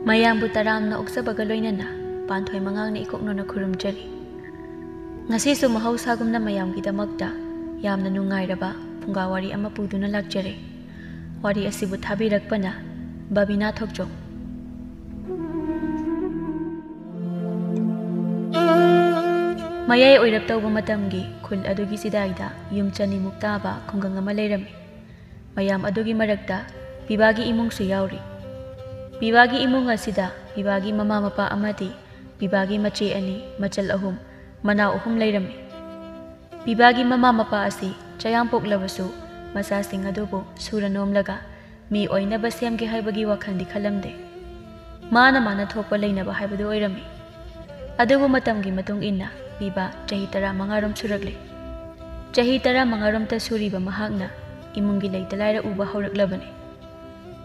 ꯃꯌꯥꯝꯕꯨ ꯇꯔꯥꯝꯅ ꯑꯣꯛꯆꯕꯒ ꯂꯣꯏꯅꯅ ꯄꯥꯟꯊꯣꯏ ꯃꯉꯥꯡꯅ ꯏꯀꯣꯛꯅꯣꯅ ꯈꯨꯔꯨꯝꯖꯔꯤ꯫ ꯉꯁꯤꯁꯨ ꯃꯍꯧꯁꯥꯒꯨꯝꯅ ꯃꯌꯥꯝꯒꯤꯗꯃꯛꯇ ꯌꯥꯝꯅ ꯅꯨꯡꯉꯥꯏꯔꯕ ꯐꯨꯡꯒꯥ ꯋꯥꯔꯤ ꯑꯃ ꯄꯨꯗꯨꯅ ꯂꯥꯛꯆꯔꯦ꯫ ꯋꯥꯔꯤ ꯑꯁꯤꯕꯨ ꯊꯥꯕꯤꯔꯛꯄꯅ ꯕꯥꯕꯤꯅꯥ ꯊꯣꯛꯆꯣꯝ꯫ ꯃꯌꯥꯏ ꯑꯣꯏꯔꯞ ꯇꯧꯕ ꯃꯇꯝꯒꯤ ꯈꯨꯜ ꯑꯗꯨꯒꯤ ꯆꯤꯗꯥꯏꯗ ꯌꯨꯝ ꯆꯅꯤꯃꯨꯛ ꯇꯥꯕ ꯈꯨꯡꯒꯪ ꯑꯃ ꯂꯩꯔꯝꯃꯤ꯫ ꯃꯌꯥꯝ ꯑꯗꯨꯒꯤ ꯃꯔꯛꯇ ꯄꯤꯕꯥꯒꯤ ꯏꯃꯨꯡꯁꯨ ꯌꯥꯎꯔꯤ꯫ ꯄꯤꯕꯥꯒꯤ ꯏꯃꯨꯡ ꯑꯁꯤꯗ ꯄꯤꯕꯥꯒꯤ ꯃꯃꯥ ꯃꯄꯥ ꯑꯃꯗꯤ ꯄꯤꯕꯥꯒꯤ ꯃꯆꯦ 2, ꯃꯆꯜ 3, ꯃꯅꯥꯎ 3 ꯂꯩꯔꯝꯃꯤ꯫ ꯄꯤꯕꯥꯒꯤ ꯃꯃꯥ ꯃꯄꯥ ꯑꯁꯤ ꯆꯌꯥꯝ ꯄꯣꯛꯂꯕꯁꯨ ꯃꯆꯥꯁꯤꯡ ꯑꯗꯨꯕꯨ ꯁꯨꯔ ꯅꯣꯝꯂꯒ ꯃꯤ ꯑꯣꯏꯅꯕ ꯁꯦꯝꯒꯦ ꯍꯥꯏꯕꯒꯤ ꯋꯥꯈꯜꯗꯤ ꯈꯜꯂꯝꯗꯦ꯫ ꯃꯥꯅ ꯊꯣꯛꯄ ꯂꯩꯅꯕ ꯍꯥꯏꯕꯗꯨ ꯑꯣꯏꯔꯝꯃꯤ꯫ ꯑꯗꯨꯕꯨ ꯃꯇꯝꯒꯤ ꯃꯇꯨꯡ ꯏꯟꯅ ꯄꯤꯕꯥ ꯆꯍꯤ 15 ꯁꯨꯔꯛꯂꯦ꯫ ꯆꯍꯤ 15 ꯁꯨꯔꯤꯕ ꯃꯍꯥꯛꯅ ꯏꯃꯨꯡꯒꯤ ꯂꯩꯇ ꯂꯥꯏꯔ ꯎꯕ ꯍꯧꯔꯛꯂꯕꯅꯤ꯫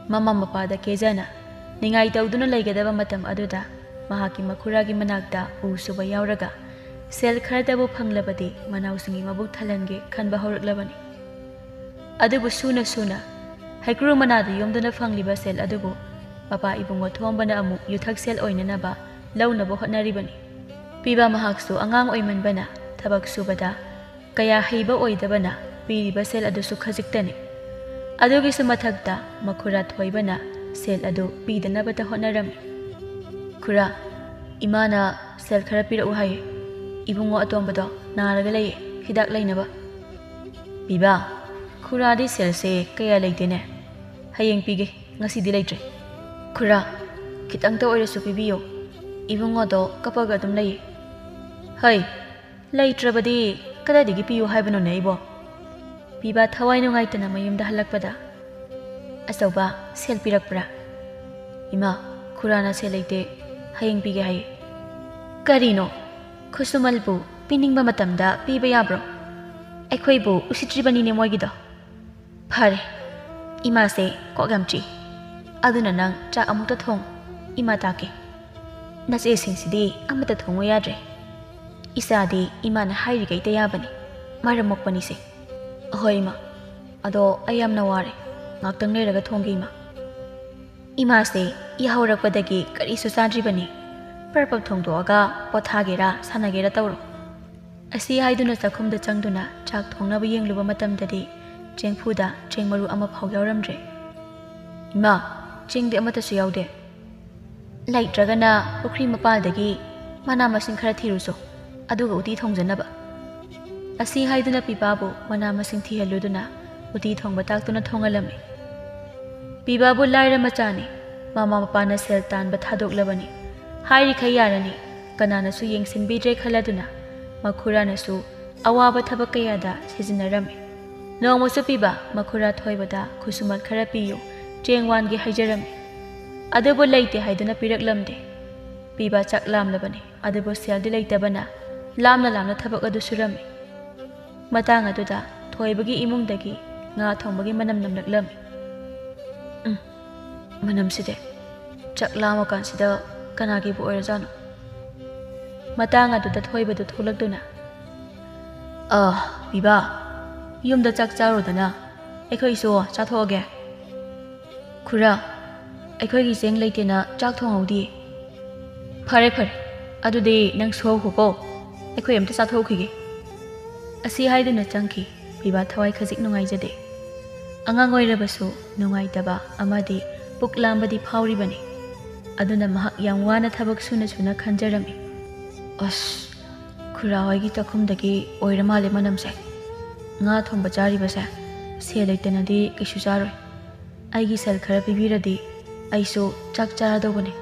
ꯃꯃꯥ ꯃꯄꯥꯗ ꯀꯦꯖꯅ ꯅꯤꯡꯉꯥꯏ ꯇꯧꯗꯨꯅ ꯂꯩꯒꯗꯕ ꯃꯇꯝ ꯑꯗꯨꯗ ꯃꯍꯥꯛꯀꯤ ꯃꯈꯨꯔꯥꯒꯤ ꯃꯅꯥꯛꯇ ꯎ ꯁꯨꯕ ꯌꯥꯎꯔꯒ ꯁꯦꯜ ꯈꯔꯇꯕꯨ ꯐꯪꯂꯕꯗꯤ ꯃꯅꯥꯎꯁꯤꯡꯒꯤ ꯃꯕꯨꯛ ꯊꯜꯍꯟꯒꯦ ꯈꯟꯕ ꯍꯧꯔꯛꯂꯕꯅꯤ꯫ ꯑꯗꯨꯕꯨ ꯁꯨꯅ ꯍꯩꯀ꯭ꯔꯨ ꯃꯅꯥꯗ ꯌꯣꯝꯗꯨꯅ ꯐꯪꯂꯤꯕ ꯁꯦꯜ ꯑꯗꯨꯕꯨ ꯃꯄꯥ ꯏꯕꯨꯡꯉꯣ ꯊꯣꯝꯕꯅ ꯑꯃꯨꯛ ꯌꯨꯊꯛ ꯁꯦꯜ ꯑꯣꯏꯅꯅꯕ ꯂꯧꯅꯕ ꯍꯣꯠꯅꯔꯤꯕꯅꯤ꯫ ꯄꯤꯕꯥ ꯃꯍꯥꯛꯁꯨ ꯑꯉꯥꯡ ꯑꯣꯏꯃꯟꯕꯅ ꯊꯕꯛ ꯁꯨꯕꯗ ꯀꯌꯥ ꯍꯩꯕ ꯑꯣꯏꯗꯕꯅ ꯄꯤꯔꯤꯕ ꯁꯦꯜ ꯑꯗꯨꯁꯨ ꯈꯖꯤꯛꯇꯅꯤ꯫ ꯑꯗꯨꯒꯤꯁꯨ ꯃꯊꯛꯇ ꯃꯈꯨꯔꯥ ꯊꯣꯏꯕꯅ ꯁꯦꯜ ꯑꯗꯨ ꯄꯤꯗꯅꯕꯇ ꯍꯣꯠꯅꯔꯝꯃꯤ꯫ "ꯈꯨꯔꯥ, ꯏꯃꯥꯅ ꯁꯦꯜ ꯈꯔ ꯄꯤꯔꯛꯎ ꯍꯥꯏꯌꯦ꯫ ꯏꯕꯨꯡꯉꯣ ꯑꯇꯣꯝꯕꯗꯣ ꯅꯥꯔꯒ ꯂꯩꯌꯦ, ꯍꯤꯗꯥꯛ ꯂꯩꯅꯕ." "ꯄꯤꯕꯥ, ꯈꯨꯔꯥꯗꯤ ꯁꯦꯜꯁꯦ ꯀꯌꯥ ꯂꯩꯇꯦꯅꯦ꯫ ꯍꯌꯦꯡ ꯄꯤꯒꯦ, ꯉꯁꯤꯗꯤ ꯂꯩꯇ꯭ꯔꯦ." "ꯈꯨꯔꯥ, ꯈꯤꯇꯪꯇ ꯑꯣꯏꯔꯁꯨ ꯄꯤꯕꯤꯌꯣ, ꯏꯕꯨꯡꯉꯣꯗꯣ ꯀꯞꯄꯒ ꯑꯗꯨꯝ ꯂꯩꯌꯦ." "ꯍꯩ, ꯂꯩꯇ꯭ꯔꯕꯗꯤ ꯀꯗꯥꯏꯗꯒꯤ ꯄꯤꯌꯨ ꯍꯥꯏꯕꯅꯣꯅꯦ ꯑꯩꯕꯣ?" ꯄꯤꯕꯥ ꯊꯋꯥꯏ ꯅꯨꯡꯉꯥꯏꯇꯅ ꯃꯌꯨꯝꯗ ꯍꯜꯂꯛꯄꯗ ꯑꯆꯧꯕ ꯁꯦꯜ ꯄꯤꯔꯛꯄ꯭ꯔꯥ? "ꯏꯃꯥ, ꯈꯨꯔꯥꯅ ꯁꯦꯜ ꯂꯩꯇꯦ, ꯍꯌꯦꯡ ꯄꯤꯒꯦ ꯍꯥꯏꯌꯦ." "ꯀꯔꯤꯅꯣ? ꯈꯨꯠꯁꯨꯃꯜꯕꯨ ꯄꯤꯅꯤꯡꯕ ꯃꯇꯝꯗ ꯄꯤꯕ ꯌꯥꯕ꯭ꯔꯣ? ꯑꯩꯈꯣꯏꯕꯨ ꯎꯁꯤꯠꯇ꯭ꯔꯤꯕꯅꯤꯅꯦ ꯃꯣꯏꯒꯤꯗꯣ." "ꯐꯔꯦ, ꯏꯃꯥꯁꯦ ꯀꯣꯛ ꯌꯥꯝ ꯆꯤꯛꯏ, ꯑꯗꯨꯅ ꯅꯪ ꯆꯥꯛ ꯑꯃꯨꯛꯇ ꯊꯣꯡ, ꯏꯃꯥ ꯇꯥꯛꯀꯦ꯫ ꯅꯆꯦꯁꯤꯡꯁꯤꯗꯤ ꯑꯃꯠꯇ ꯊꯣꯡꯉꯨ ꯌꯥꯗ꯭ꯔꯦ꯫ ꯏꯆꯥꯗꯤ ꯏꯃꯥꯅ ꯍꯥꯏꯔꯤꯈꯩꯗ ꯌꯥꯕꯅꯤ, ꯃꯔꯝ ꯃꯣꯛꯄꯅꯤꯁꯦ." "ꯑꯍꯣꯏ ꯏꯃꯥ, ꯑꯗꯣ ꯑꯩ ꯌꯥꯝꯅ ꯋꯥꯔꯦ, ꯉꯥꯛꯇꯪ ꯂꯩꯔꯒ ꯊꯣꯡꯒꯦ ꯏꯃꯥ." "ꯏꯃꯥꯁꯦ ꯌꯥꯍꯧꯔꯛꯄꯗꯒꯤ ꯀꯔꯤꯁꯨ ꯆꯥꯗ꯭ꯔꯤꯕꯅꯤ, ꯄꯔꯄꯞ ꯊꯣꯡꯗꯣꯛꯑꯒ ꯄꯣꯊꯥꯒꯦꯔꯥ ꯁꯥꯟꯅꯒꯦꯔꯥ ꯇꯧꯔꯣ." ꯑꯁꯤ ꯍꯥꯏꯗꯨꯅ ꯆꯥꯛꯈꯨꯝꯗ ꯆꯪꯗꯨꯅ ꯆꯥꯛ ꯊꯣꯡꯅꯕ ꯌꯦꯡꯂꯨꯕ ꯃꯇꯝꯗꯗꯤ ꯆꯦꯡꯐꯨꯗ ꯆꯦꯡ ꯃꯔꯨ ꯑꯃꯐꯥꯎ ꯌꯥꯎꯔꯝꯗ꯭ꯔꯦ꯫ "ꯏꯃꯥ, ꯆꯦꯡꯗꯤ ꯑꯃꯠꯇꯁꯨ ꯌꯥꯎꯗꯦ." "ꯂꯩꯇ꯭ꯔꯒꯅ ꯄꯨꯈ꯭ꯔꯤ ꯃꯄꯥꯜꯗꯒꯤ ꯃꯅꯥ ꯃꯁꯤꯡ ꯈꯔ ꯊꯤꯔꯨꯆꯣ, ꯑꯗꯨꯒ ꯎꯇꯤ ꯊꯣꯡꯖꯅꯕ." ꯑꯁꯤ ꯍꯥꯏꯗꯨꯅ ꯄꯤꯕꯥꯕꯨ ꯃꯅꯥ ꯃꯁꯤꯡ ꯊꯤꯍꯜꯂꯨꯗꯨꯅ ꯎꯇꯤ ꯊꯣꯡꯕ ꯇꯥꯛꯇꯨꯅ ꯊꯣꯡꯍꯜꯂꯝꯃꯤ꯫ ꯄꯤꯕꯥꯕꯨ ꯂꯥꯏꯔ ꯃꯆꯥꯅꯤ, ꯃꯃꯥ ꯃꯄꯥꯅ ꯁꯦꯜ ꯇꯥꯟꯕ ꯊꯥꯗꯣꯛꯂꯕꯅꯤ, ꯍꯥꯏꯔꯤꯈꯩ ꯌꯥꯔꯅꯤ, ꯀꯅꯥꯅꯁꯨ ꯌꯦꯡꯁꯤꯟꯕꯤꯗ꯭ꯔꯦ ꯈꯜꯂꯗꯨꯅ ꯃꯈꯨꯔꯥꯅꯁꯨ ꯑꯋꯥꯕ ꯊꯕꯛ ꯀꯌꯥꯗ ꯁꯤꯖꯤꯟꯅꯔꯝꯃꯤ꯫ ꯅꯣꯡꯃꯁꯨ ꯄꯤꯕꯥ ꯃꯈꯨꯔꯥ ꯊꯣꯏꯕꯗ ꯈꯨꯠꯁꯨꯃꯜ ꯈꯔ ꯄꯤꯌꯨ, ꯆꯦꯡ ꯋꯥꯟꯒꯦ ꯍꯥꯏꯖꯔꯝꯃꯤ꯫ ꯑꯗꯨꯕꯨ ꯂꯩꯇꯦ ꯍꯥꯏꯗꯨꯅ ꯄꯤꯔꯛꯂꯝꯗꯦ꯫ ꯄꯤꯕꯥ ꯆꯥꯛ ꯂꯥꯝꯂꯕꯅꯤ, ꯑꯗꯨꯕꯨ ꯁꯦꯜꯗꯤ ꯂꯩꯇꯕꯅ ꯂꯥꯝꯅ ꯊꯕꯛ ꯑꯗꯨ ꯁꯨꯔꯝꯃꯤ꯫ ꯃꯇꯥꯡ ꯑꯗꯨꯗ ꯊꯣꯏꯕꯒꯤ ꯏꯃꯨꯡꯗꯒꯤ ꯉꯥ ꯊꯣꯡꯕꯒꯤ ꯃꯅꯝ ꯅꯝꯂꯛꯂꯝꯃꯤ꯫ "ꯃꯅꯝꯁꯤꯗꯤ ꯆꯥꯛ ꯂꯥꯝꯃꯀꯥꯟꯁꯤꯗ ꯀꯅꯥꯒꯤꯕꯨ ꯑꯣꯏꯔꯖꯥꯠꯅꯣ?" ꯃꯇꯥꯡ ꯑꯗꯨꯗ ꯊꯣꯏꯕꯗꯨ ꯊꯣꯛꯂꯛꯇꯨꯅ "ꯄꯤꯕꯥ, ꯌꯨꯝꯗ ꯆꯥꯛ ꯆꯥꯔꯨꯗꯅ, ꯑꯩꯈꯣꯏꯁꯨ ꯆꯥꯊꯣꯛꯑꯒꯦ." "ꯈꯨꯔꯥ, ꯑꯩꯈꯣꯏꯒꯤ ꯆꯦꯡ ꯂꯩꯇꯦꯅ ꯆꯥꯛ ꯊꯣꯡꯍꯧꯗꯤꯌꯦ." "ꯐꯔꯦ, ꯑꯗꯨꯗꯤ ꯅꯪ ꯁꯨꯍꯧꯈꯣꯀꯣ, ꯑꯩꯈꯣꯏ ꯑꯝꯇ ꯆꯥꯊꯣꯛꯈꯤꯒꯦ." ꯑꯁꯤ ꯍꯥꯏꯗꯨꯅ ꯆꯪꯈꯤ꯫ ꯄꯤꯕꯥ ꯊꯋꯥꯏ ꯈꯖꯤꯛ ꯅꯨꯡꯉꯥꯏꯖꯗꯦ꯫ ꯑꯉꯥꯡ ꯑꯣꯏꯔꯕꯁꯨ ꯅꯨꯡꯉꯥꯏꯇꯕ ꯑꯃꯗꯤ ꯄꯨꯛ ꯂꯥꯝꯕꯗꯤ ꯐꯥꯎꯔꯤꯕꯅꯤ꯫ ꯑꯗꯨꯅ ꯃꯍꯥꯛ ꯌꯥꯝ ꯋꯥꯅ ꯊꯕꯛ ꯁꯨꯅ ꯈꯟꯖꯔꯝꯃꯤ꯫ "ꯈꯨꯔꯥ ꯍꯣꯏꯒꯤ ꯆꯥꯛꯈꯨꯝꯗꯒꯤ ꯑꯣꯏꯔ ꯃꯥꯜꯂꯦ ꯃꯅꯝꯁꯦ꯫ ꯉꯥ ꯊꯣꯡꯕ ꯆꯥꯔꯤꯕꯁꯦ, ꯁꯦꯜ ꯂꯩꯇꯅꯗꯤ ꯀꯩꯁꯨ ꯆꯥꯔꯣꯏ꯫ ꯑꯩꯒꯤ ꯁꯦꯜ ꯈꯔ ꯄꯤꯕꯤꯔꯗꯤ ꯑꯩꯁꯨ ꯆꯥꯛ ꯆꯥꯔꯗꯧꯕꯅꯤ."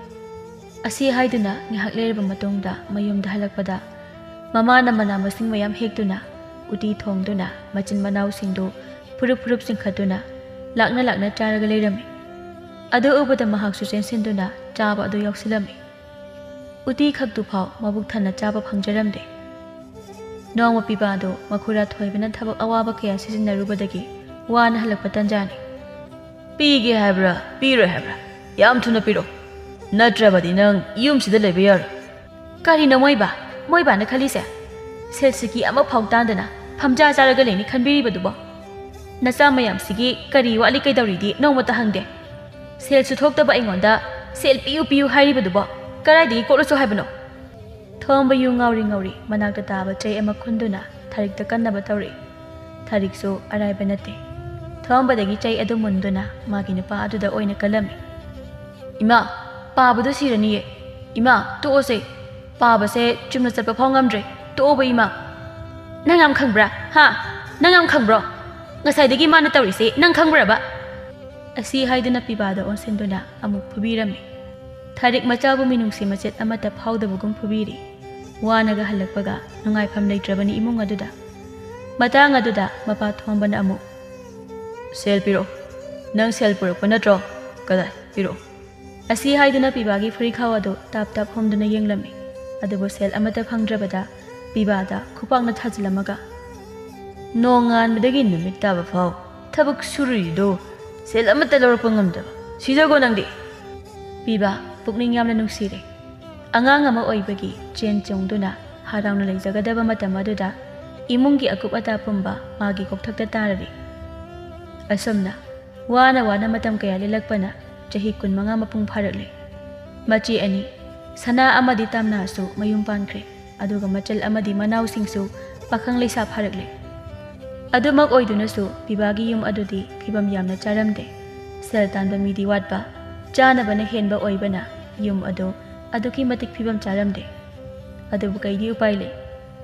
ꯑꯁꯤ ꯍꯥꯏꯗꯨꯅ ꯉꯥꯏꯍꯥꯛ ꯂꯩꯔꯕ ꯃꯇꯨꯡꯗ ꯃꯌꯨꯝꯗ ꯍꯜꯂꯛꯄꯗ ꯃꯃꯥꯅ ꯃꯅꯥ ꯃꯁꯤꯡ ꯃꯌꯥꯝ ꯍꯦꯛꯇꯨꯅ ꯎꯇꯤ ꯊꯣꯡꯗꯨꯅ ꯃꯆꯤꯟ ꯃꯅꯥꯎꯁꯤꯡꯗꯨ ꯐꯨꯔꯨꯞ ꯆꯤꯡꯈꯠꯇꯨꯅ ꯂꯥꯛꯅ ꯆꯥꯔꯒ ꯂꯩꯔꯝꯃꯤ꯫ ꯑꯗꯨ ꯎꯕꯗ ꯃꯍꯥꯛꯁꯨ ꯆꯦꯟꯁꯤꯟꯗꯨꯅ ꯆꯥꯕ ꯑꯗꯨ ꯌꯥꯎꯁꯤꯜꯂꯝꯃꯤ꯫ ꯎꯇꯤ ꯈꯛꯇꯨꯐꯥꯎ ꯃꯕꯨꯛ ꯊꯟꯅ ꯆꯥꯕ ꯐꯪꯖꯔꯝꯗꯦ꯫ ꯅꯣꯡꯃ ꯄꯤꯕꯥꯗꯨ ꯃꯈꯨꯔꯥ ꯊꯣꯏꯕꯅ ꯊꯕꯛ ꯑꯋꯥꯕ ꯀꯌꯥ ꯁꯤꯖꯤꯟꯅꯔꯨꯕꯗꯒꯤ ꯋꯥꯅ ꯍꯜꯂꯛꯄ ꯇꯟꯖꯥꯅꯤ꯫ "ꯄꯤꯒꯦ ꯍꯥꯏꯕ꯭ꯔꯥ ꯄꯤꯔꯣꯏ ꯍꯥꯏꯕ꯭ꯔꯥ? ꯌꯥꯝ ꯊꯨꯅ ꯄꯤꯔꯣ, ꯅꯠꯇ꯭ꯔꯕꯗꯤ ꯅꯪ ꯌꯨꯝꯁꯤꯗ ꯂꯩꯕ ꯌꯥꯔꯣꯏ." "ꯀꯔꯤꯅꯣ ꯃꯣꯏꯕꯥꯅ ꯈꯜꯂꯤꯁꯦ? ꯁꯦꯜꯁꯤꯒꯤ ꯑꯃꯐꯥꯎ ꯇꯥꯟꯗꯅ ꯐꯝꯖꯥ ꯆꯥꯔꯒ ꯂꯩꯅꯤ ꯈꯟꯕꯤꯔꯤꯕꯗꯨꯕꯣ? ꯅꯆꯥ ꯃꯌꯥꯝꯁꯤꯒꯤ ꯀꯔꯤ ꯋꯥꯠꯂꯤ ꯀꯩꯗꯧꯔꯤꯗꯤ ꯅꯣꯡꯃꯇ ꯍꯪꯗꯦ꯫ ꯁꯦꯜꯁꯨ ꯊꯣꯛꯇꯕ ꯑꯩꯉꯣꯟꯗ ꯁꯦꯜ ꯄꯤꯌꯨ ꯄꯤꯌꯨ ꯍꯥꯏꯔꯤꯕꯗꯨꯕꯣ ꯀꯔꯥꯏꯗꯒꯤ ꯀꯣꯠꯂꯁꯨ ꯍꯥꯏꯕꯅꯣ? ꯊꯣꯡꯕ ꯌꯨ ꯉꯥꯎꯔꯤ ꯉꯥꯎꯔꯤ ꯃꯅꯥꯛꯇ ꯇꯥꯕ ꯆꯩ ꯑꯃ ꯈꯨꯟꯗꯨꯅ ꯊꯥꯔꯤꯛꯇ ꯀꯟꯅꯕ ꯇꯧꯔꯛꯏ꯫ ꯊꯥꯔꯤꯛꯁꯨ ꯑꯔꯥꯏꯕ ꯅꯠꯇꯦ꯫ ꯊꯣꯡꯕꯗꯒꯤ ꯆꯩ ꯑꯗꯨ ꯃꯨꯟꯗꯨꯅ ꯃꯥꯒꯤ ꯅꯨꯄꯥ ꯑꯗꯨꯗ ꯑꯣꯏꯅ ꯀꯜꯂꯝꯃꯤ꯫ ꯏꯃꯥ, ꯄꯥꯕꯗꯣ ꯁꯤꯔꯅꯤꯌꯦ꯫ ꯏꯃꯥ, ꯇꯣꯛꯑꯣꯁꯦ꯫ ꯄꯥꯕꯁꯦ ꯆꯨꯝꯅ ꯆꯠꯄ ꯐꯥꯎ ꯉꯝꯗ꯭ꯔꯦ꯫ ꯇꯣꯛꯑꯣꯕ ꯏꯃꯥ꯫ ꯅꯪ ꯌꯥꯝ ꯈꯪꯕ꯭ꯔꯥ? ꯍꯥ? ꯅꯪ ꯌꯥꯝ ꯈꯪꯕ꯭ꯔꯣ? ꯉꯁꯥꯏꯗꯒꯤ ꯃꯥꯅ ꯇꯧꯔꯤꯁꯦ ꯅꯪ ꯈꯪꯕ꯭ꯔꯕ? ꯑꯁꯤ ꯍꯥꯏꯗꯨꯅ ꯄꯤꯕꯥꯗ ꯑꯣꯟꯁꯤꯟꯗꯨꯅ ꯑꯃꯨꯛ ꯐꯨꯕꯤꯔꯝꯃꯤ꯫ ꯊꯥꯔꯤꯛ ꯃꯆꯥꯕꯨ ꯃꯤꯅꯨꯡꯁꯤ ꯃꯆꯦꯠ ꯑꯃꯠꯇ ꯐꯥꯎꯗꯕꯒꯨꯝ ꯐꯨꯕꯤꯔꯤ꯫ ꯋꯥꯅꯒ ꯍꯜꯂꯛꯄꯒ ꯅꯨꯡꯉꯥꯏꯐꯝ ꯂꯩꯇ꯭ꯔꯕꯅꯤ ꯏꯃꯨꯡ ꯑꯗꯨꯗ꯫ ꯃꯇꯥꯡ ꯑꯗꯨꯗ ꯃꯄꯥ ꯊꯣꯡꯕꯅ ꯑꯃꯨꯛ ꯁꯦꯜ ꯄꯤꯔꯛꯑꯣ꯫ ꯅꯪ ꯁꯦꯜ ꯄꯨꯔꯛꯄ ꯅꯠꯇ꯭ꯔꯣ? ꯀꯗꯥꯏ ꯄꯤꯔꯛꯑꯣ꯫ ꯑꯁꯤ ꯍꯥꯏꯗꯨꯅ ꯄꯤꯕꯥꯒꯤ ꯐꯨꯔꯤꯈꯥꯎ ꯑꯗꯨ ꯇꯥꯞ ꯇꯥꯞ ꯍꯣꯝꯗꯨꯅ ꯌꯦꯡꯂꯝꯃꯤ꯫ ꯑꯗꯨꯕꯨ ꯁꯦꯜ ꯑꯃꯠꯇ ꯐꯪꯗ꯭ꯔꯕꯗ ꯄꯤꯕꯥꯗ ꯈꯨꯄꯥꯛꯅ ꯊꯥꯖꯤꯜꯂꯝꯃꯒ ꯅꯣꯡ ꯉꯥꯟꯕꯗꯒꯤ ꯅꯨꯃꯤꯠ ꯇꯥꯕ ꯐꯥꯎ ꯊꯕꯛ ꯁꯨꯔꯤꯗꯣ ꯁꯦꯜ ꯑꯃꯠꯇ ꯂꯧꯔꯛꯄ ꯉꯝꯗꯕ ꯁꯤꯖꯒꯣ ꯅꯪꯗꯤ꯫ ꯄꯤꯕꯥ ꯄꯨꯛꯅꯤꯡ ꯌꯥꯝꯅ ꯅꯨꯡꯁꯤꯔꯦ꯫ ꯑꯉꯥꯡ ꯑꯃ ꯑꯣꯏꯕꯒꯤ ꯆꯦꯟ ꯆꯣꯡꯗꯨꯅ ꯍꯔꯥꯎꯅ ꯂꯩꯖꯒꯗꯕ ꯃꯇꯝ ꯑꯗꯨꯗ ꯏꯃꯨꯡꯒꯤ ꯑꯀꯨꯞ ꯑꯇꯥ ꯄꯨꯝꯕ ꯃꯥꯒꯤ ꯀꯣꯛꯊꯛꯇ ꯇꯥꯔꯔꯤ꯫ ꯑꯁꯨꯝꯅ ꯋꯥꯅ ꯋꯥꯅ ꯃꯇꯝ ꯀꯌꯥ ꯂꯦꯜꯂꯛꯄꯅ ꯆꯍꯤ 15 ꯃꯄꯨꯡ ꯐꯥꯔꯛꯂꯦ꯫ ꯃꯆꯦ ꯑꯅꯤ, ꯁꯅꯥ ꯑꯃꯗꯤ ꯇꯥꯝꯅꯥꯁꯨ ꯃꯌꯨꯝ ꯄꯥꯟꯈ꯭ꯔꯦ꯫ ꯑꯗꯨꯒ ꯃꯆꯜ ꯑꯃꯗꯤ ꯃꯅꯥꯎꯁꯤꯡꯁꯨ ꯄꯥꯈꯪ ꯂꯩꯁꯥ ꯐꯥꯔꯛꯂꯦ꯫ ꯑꯗꯨꯃꯛ ꯑꯣꯏꯗꯨꯅꯁꯨ ꯄꯤꯕꯥꯒꯤ ꯌꯨꯝ ꯑꯗꯨꯗꯤ ꯐꯤꯕꯝ ꯌꯥꯝꯅ ꯆꯥꯔꯝꯗꯦ꯫ ꯁꯦꯜ ꯇꯥꯟꯕ ꯃꯤꯗꯤ ꯋꯥꯠꯄ, ꯆꯥꯅꯕꯅ ꯍꯦꯟꯕ ꯑꯣꯏꯕꯅ ꯌꯨꯝ ꯑꯗꯨ ꯑꯗꯨꯛꯀꯤ ꯃꯇꯤꯛ ꯐꯤꯕꯝ ꯆꯥꯔꯝꯗꯦ꯫ ꯑꯗꯨꯕꯨ ꯀꯩꯗꯤ ꯎꯄꯥꯏ ꯂꯩ?